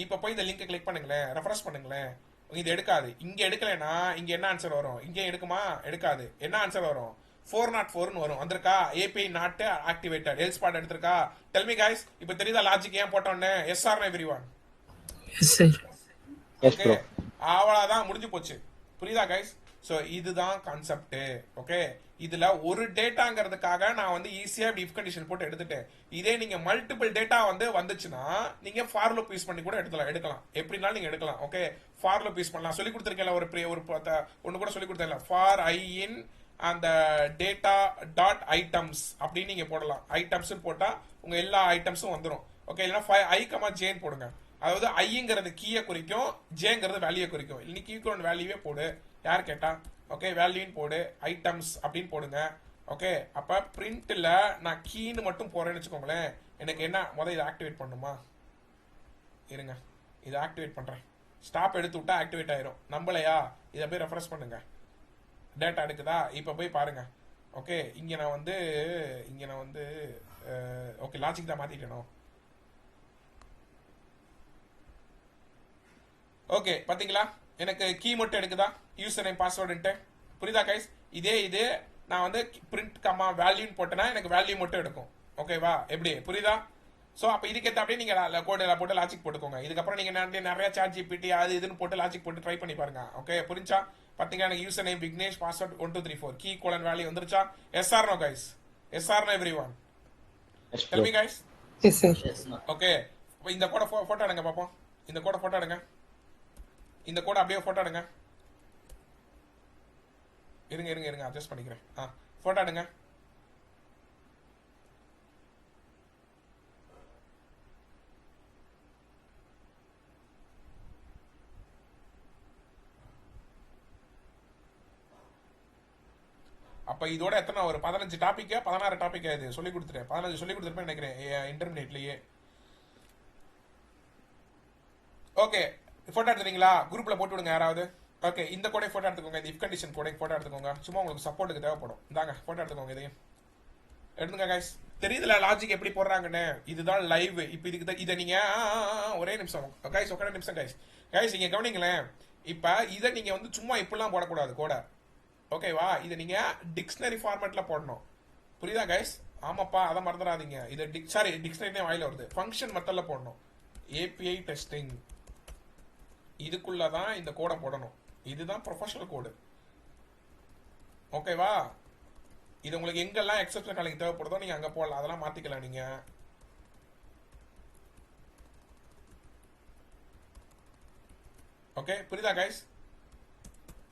இப்ப போய் இந்த லிங்கை கிளிக் பண்ணுங்களேன், ரெஃப்ரெஷ் பண்ணுங்களேன், இது எடுக்காது. இங்க எடுக்கலனா இங்க என்ன ஆன்சர் வரும்? இங்க எடுக்குமா? எடுக்காது. என்ன ஆன்சர் வரும்? 404 வரும். வந்திருக்கா? API not activated, else part எடுத்திருக்கா? டெல் மீ கைஸ், இப்போ தெரியுதா லாஜிக் ஏன் போட்டோன்னு? Yes or everyone? Yes sir. Okay, அவ்வளவுதான், முடிஞ்சு போச்சு. புரியுதா கைஸ்? சோ இதுதான் கான்செப்ட். ஓகே, இதுல ஒரு டேட்டாங்கிறதுக்காக நான் வந்து ஈஸியா இஃப் கண்டிஷன் போட்டு எடுத்துட்டேன். இதே நீங்க மல்டிபிள் டேட்டா வந்துச்சுன்னா நீங்க ஃபார் லூப் யூஸ் பண்ணி கூட எடுக்கலாம். எப்படினாலும் நீங்க எடுக்கலாம். ஓகே, ஃபார் லூப் யூஸ் பண்ணலாம். சொல்லி கொடுத்துருக்கேன் ஒரு ஒன்னு கூட சொல்லி கொடுத்தேன். ஃபார் ஐ இன் அந்த டேட்டா டாட் ஐட்டம்ஸ் அப்படின்னு நீங்க போடலாம். ஐட்டம்ஸ் போட்டா உங்க எல்லா ஐட்டம்ஸும் வந்துடும். ஓகே, இல்லைன்னா ஐ கமா ஜேன் போடுங்க. அதாவது ஐங்கிறது கீயை குறிக்கும், ஜேங்கிறது வேல்யூ குறிக்கும். இன்னைக்கு ஈக்குவல் வேல்யூவே போடு, யார் கேட்டா? ஓகே, வேல்யூன்னு போடு, ஐட்டம்ஸ் அப்படின்னு போடுங்க. ஓகே, அப்ப பிரிண்ட்ல நான் கீன்னு மட்டும் போறேன்னு வச்சுக்கோங்களேன். எனக்கு என்ன முதல்ல இதை ஆக்டிவேட் பண்ணுமா? இருங்க, இதை ஆக்டிவேட் பண்றேன். ஸ்டாப் எடுத்து விட்டா ஆக்டிவேட் ஆயிரும். நம்பலையா? இதை போய் ரெஃப்ரெஷ் பண்ணுங்க. டேட்டா எடுக்குதா? இப்ப போய் பாருங்க. ஓகே, இங்க நான் வந்து ஓகே லாஜிக் தான் மாத்திட்டேனோ. ஓகே பாத்தீங்களா, எனக்கு கீ மட்டும் எடுக்குதா யூசர் நேம் பாஸ்வேர்டுன்ட்டு. புரியுதா கைஸ்? இது நான் வந்து பிரிண்ட் கம்மா வேல்யூன்னு போட்டேன்னா எனக்கு வேல்யூ மட்டும் எடுக்கும். ஓகேவா? எப்படி புரியுதா? ஸோ அப்போ இதுக்கேற்ற அப்படியே நீங்கள் கோடு போட்டு லாஜிக் போட்டுக்கோங்க. இதுக்கப்புறம் நீங்கள் நிறைய சாட் ஜிபிடி அது இதுன்னு போட்டு லாஜிக் போட்டு ட்ரை பண்ணி பாருங்க. ஓகே புரிஞ்சா? பார்த்தீங்கன்னா எனக்கு user name Vignesh, password 1234, key colon value வந்துருச்சா? Yes or no guys? Yes or no everyone? Tell me guys. Yes sir. Okay, இந்த கோட போட்டோ எடுங்க பார்ப்போம். இந்த கோட போட்டோ எடுங்க. இந்த கோட அப்படியே போட்டோ எடுங்க. இருங்க அட்ஜஸ்ட் பண்ணிக்கிறேன். போட்டோ எடுங்க. அப்ப இதோட எத்தனை ஒரு 15 டாபிக் 16 டாபிக் இது சொல்லி கொடுத்துட்டேன். 15 சொல்லி கொடுத்துருப்பேன் நினைக்கிறேன் இன்டர்மீடியட்லயே. Okay, photo எடுத்துறீங்களா? குரூப்ல போட்டு விடுங்க யாராவது. ஓகே, இந்த கோடை போட்டோ எடுத்துக்கோங்க. இந்த இஃப் கண்டிஷன் கோடை போட்டோ எடுத்துக்கோங்க. சும்மா உங்களுக்கு சப்போர்ட்டுக்கு தேவைப்படும். இந்தாங்க போட்டோ எடுத்துக்கோங்க. இதையும் எடுத்துங்க கைஸ். தெரியுதுல லாஜிக் எப்படி போடுறாங்கன்னு? இதுதான் லைவ். இப்போ இதுக்கு இதை நீங்க ஒரே நிமிஷம் கைஸ், ஒரே நிமிஷம் கைஸ் இங்க கவனிங்களேன். இப்ப இதை நீங்க வந்து சும்மா இப்படிலாம் போடக்கூடாது கோட. ஓகேவா? இதை நீங்க டிக்ஷனரி ஃபார்மேட்ல போடணும். புரியுதா கைஸ்? ஆமாப்பா, அதை மறந்துடாதீங்க. இது டிக்ஷனரினே வாயில வருது. ஃபங்க்ஷன் மெத்தட்ல போடணும். ஏபிஐ டெஸ்டிங் இதுக்குள்ளதான் இந்த கோடை போடணும். இதுதான் ப்ரொஃபஷனல் கோடு. ஓகேவா? இது உங்களுக்கு எங்கெல்லாம் எக்ஸப்ஷன் காலிங் தேவைப்படுதோ நீங்க அங்க போடலாம். அதெல்லாம் மாத்திக்கலாம் நீங்க. ஓகே புரியுதா கைஸ்?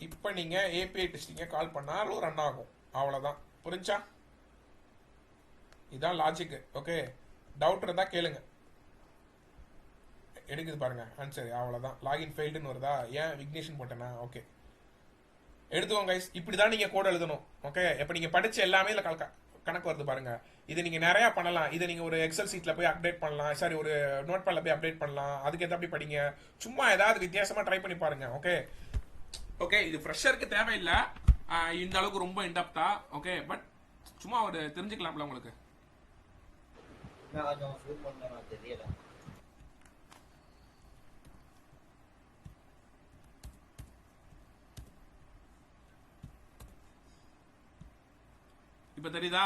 இப்போ நீங்க ஏபிஐ டெஸ்டிங்க கால் பண்ணாலும் ரன் ஆகும். அவ்வளவுதான். புரிஞ்சா? இதான் லாஜிக். ஓகே, டவுட் இருந்தா கேளுங்க. எடுக்குது பாருங்க ஆன்சர். அவ்வளவுதான். லாகின் ஃபெயில்டுன்னு வருதா? ஏன் விக்னேஷன் போட்டேனா? ஓகே, எடுத்துக்கோங்க கைஸ். இப்படிதான் நீங்க கோட் எழுதணும். ஓகே, இப்போ நீங்க படிச்ச எல்லாமே இல்ல கணக்கு வருது பாருங்க. இது நீங்க நிறைய பண்ணலாம். இதை நீங்க ஒரு எக்ஸல் சீட்ல போய் அப்டேட் பண்ணலாம். சரி, ஒரு நோட் பேட்ல போய் அப்டேட் பண்ணலாம். அதுக்கு ஏற்ற அப்படி படிங்க. சும்மா ஏதாவது வித்தியாசமா ட்ரை பண்ணி பாருங்க. ஓகே ஓகே, இது ஃப்ரெஷருக்கு தேவையில்லை இந்த அளவுக்கு ரொம்ப இன்டெப்தா. ஓகே, பட் சும்மா ஒரு தெரிஞ்சுக்கலாம்ல உங்களுக்கு. தெரியல. இப்ப தெரியுதா?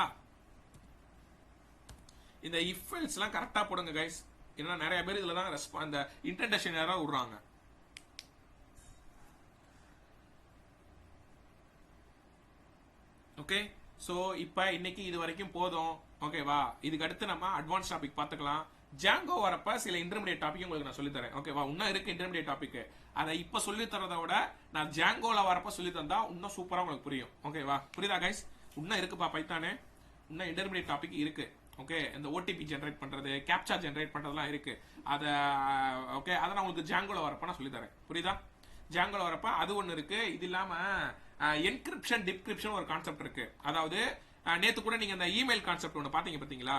இந்த இஃப் எல்ஸ் எல்லாம் கரெக்டா போடுங்க கைஸ். ஏன்னா நிறைய பேர் இதுல தான் அந்த இன்டென்டேஷன் யாராவது விடுறாங்க. ஓகே, சோ இப்போ இன்னைக்கு இது வரைக்கும் போதும். ஓகேவா? இதுக்கு அடுத்து நம்ம அட்வான்ஸ் டாபிக் பார்த்துக்கலாம். ஜாங்கோ வரப்ப சில இன்டர்மீடியட் டாபிக் உங்களுக்கு நான் சொல்லி தரேன். ஓகேவா? இன்னும் இருக்கு இன்டர்மீடியட் டாபிக். அதை இப்ப சொல்லி தரதை விட நான் ஜாங்கோல வரப்ப சொல்லி தந்தா இன்னும் சூப்பரா உங்களுக்கு புரியும். ஓகேவா? புரியுதா கைஸ்? இன்னும் இருக்குப்பா பைத்தானே. இன்னும் இன்டர்மீடியட் டாபிக் இருக்கு. ஓகே, இந்த ஓடிபி ஜென்ரேட் பண்றது, கேப்சா ஜென்ரேட் பண்றதுலாம் இருக்கு. அதை ஓகே, அதை நான் உங்களுக்கு ஜாங்கோல வரப்ப நான் சொல்லி தரேன். புரியுதா? ஜாங்கோல வரப்ப அது ஒண்ணு இருக்கு. இது இல்லாம என்கிரிப்ஷன் டிஸ்கிரிப்ஷன் ஒரு கான்செப்ட் இருக்கு. அதாவது நேத்து கூட நீங்க அந்த இமெயில் கான்செப்ட் ஒன்று பாத்தீங்களா?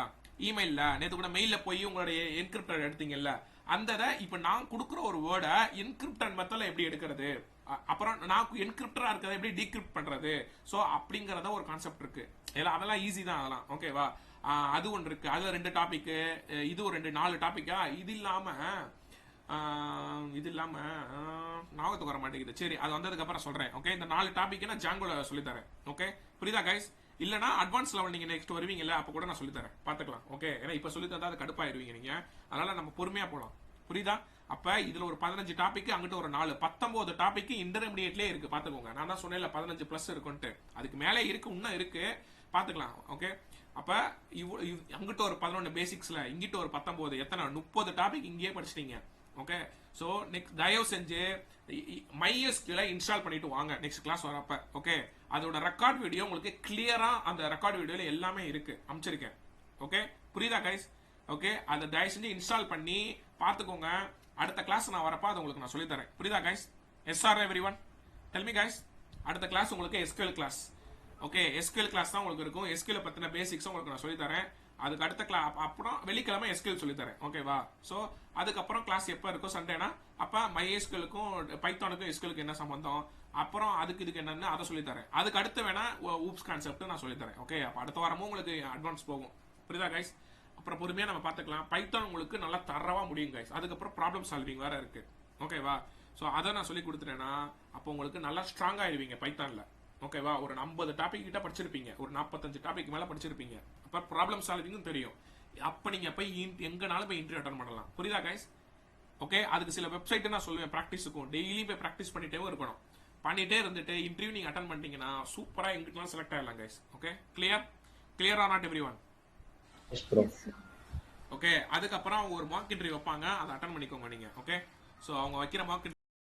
இமெயில்ல நேத்து கூட மெயில போய் உங்களுடைய என்கிரிப்டர் எடுத்தீங்கல்ல, அந்த இப்ப நான் கொடுக்குற ஒரு வேர்டை என்கிரிப்டர் மெத்தட்ல எப்படி எடுக்கிறது, அப்புறம் நான் என்கிரிப்டரா இருக்கிறத எப்படி டீக்ரிப்ட் பண்றது, சோ அப்படிங்கறத ஒரு கான்செப்ட் இருக்கு. அதெல்லாம் ஈஸி தான் அதெல்லாம். ஓகேவா? அது ஒன்று இருக்கு. அதுல 2 டாபிக், இது ஒரு 4 டாபிக்கா. இது இல்லாம ஞாபகத்துக்கு வர மாட்டேங்குது. சரி, அது வந்ததுக்கு அப்புறம் சொல்றேன். ஓகே, இந்த 4 டாபிக் நான் ஜாங்கோல சொல்லி தரேன். ஓகே புரியுதா கைஸ்? இல்லனா அட்வான்ஸ் லெவல் நீங்க நெக்ஸ்ட் வருவீங்கல்ல, அப்ப கூட நான் சொல்லி தரேன். பாத்துக்கலாம். ஓகே, ஏன்னா இப்ப சொல்லி தந்தா அது கடுப்பாயிருவீங்க நீங்க. அதனால நம்ம பொறுமையா போலாம். புரியுதா? அப்ப இதுல ஒரு 15 டாபிக், அங்கிட்ட ஒரு 4, 19 டாபிக் இன்டர்மீடியட்லயே இருக்கு. பாத்துக்கோங்க. நான் தான் சொன்னேன்ல 15 பிளஸ் இருக்குன்ட்டு. அதுக்கு மேலே இருக்கு, இன்னும் இருக்கு. பாத்துக்கலாம். ஓகே, அப்ப அங்கிட்ட ஒரு 11 பேசிக்ஸ்ல, இங்கிட்ட ஒரு 19, எத்தனை 30 டாபிக் இங்கேயே படிச்சிட்டீங்க. ஓகே, சோ நெக்ஸ்ட் தயவு செஞ்சு MySQL இன்ஸ்டால் பண்ணிட்டு வாங்க நெக்ஸ்ட் கிளாஸ் வரப்ப. ஓகே, அதோட ரெக்கார்ட் வீடியோ உங்களுக்கு கிளியரா அந்த ரெக்கார்ட் வீடியோல எல்லாமே இருக்கு, அமைச்சிருக்கேன். ஓகே புரியுதா கைஸ்? ஓகே, அதை தயவு செஞ்சு இன்ஸ்டால் பண்ணி பாத்துக்கோங்க. அடுத்த கிளாஸ் நான் வரப்ப அது உங்களுக்கு நான் சொல்லி தரேன். புரியுதா கைஸ்? எஸ்ஆர் எவ்ரிவன்? Tell me guys. அடுத்த கிளாஸ் உங்களுக்கு SQL class. Okay, SQL class தான் உங்களுக்கு இருக்கும். SQL பத்தின பேசிக்ஸ் உங்களுக்கு நான் சொல்லி தரேன். அதுக்கு அடுத்த கிளாஸ் அப்புறம் வெள்ளிக்கிழமை SQL சொல்லி தரேன். ஓகேவா? சோ அதுக்கப்புறம் கிளாஸ் எப்ப இருக்கும்? சண்டேனா. அப்ப MySQLக்கும் பைத்தானுக்கும் SQLக்கு என்ன சம்பந்தம், அப்புறம் இதுக்கு என்னன்னு அதை சொல்லி தரேன். அதுக்கு அடுத்து வேணா ஊப்ஸ் கான்செப்ட் நான் சொல்லி தரேன். ஓகே, அப்ப அடுத்த வாரமும் உங்களுக்கு அட்வான்ஸ் போகும். புரியுதா கைஸ்? அப்புறம் பொறுமையா நம்ம பாத்துக்கலாம். பைத்தான் உங்களுக்கு நல்லா தரவா முடியும் கைஸ். அதுக்கப்புறம் ப்ராப்ளம் சால்விங் வேற இருக்கு. ஓகேவா? ஸோ அதை நான் சொல்லி கொடுத்துட்டேன்னா அப்போ உங்களுக்கு நல்லா ஸ்ட்ராங் ஆயிடுவீங்க பைத்தானில். ஓகேவா? ஒரு 50 டாபிக் கிட்ட படிச்சிருப்பீங்க, ஒரு 45 டாபிக் மேலே படிச்சிருப்பீங்க. அப்போ ப்ராப்ளம் சால்விங்கும் தெரியும். அப்போ நீங்கள் போய் எங்கனாலும் போய் இன்டர்வியூ அட்டன் பண்ணலாம். புரியுதா கைஸ்? ஓகே, அதுக்கு சில வெப்சைட்டு நான் சொல்லுவேன் ப்ராக்டிஸுக்கும். டெய்லியும் போய் ப்ராக்டிஸ் பண்ணிட்டே இருக்கணும். பண்ணிட்டே இருந்துட்டு இன்டர்வியூ நீங்கள் அட்டன் பண்ணிட்டீங்கன்னா சூப்பராக எங்கிட்டலாம் செலக்ட் ஆகிடலாம் guys. Okay, clear or not everyone? Yes bro. Okay, அதுக்கப்புறம் அவங்க ஒரு மார்க் இன்டர்வியூ வைப்பாங்க, அதை அட்டன் பண்ணிக்கோங்க நீங்கள். ஓகே, ஸோ அவங்க வைக்கிற மார்க்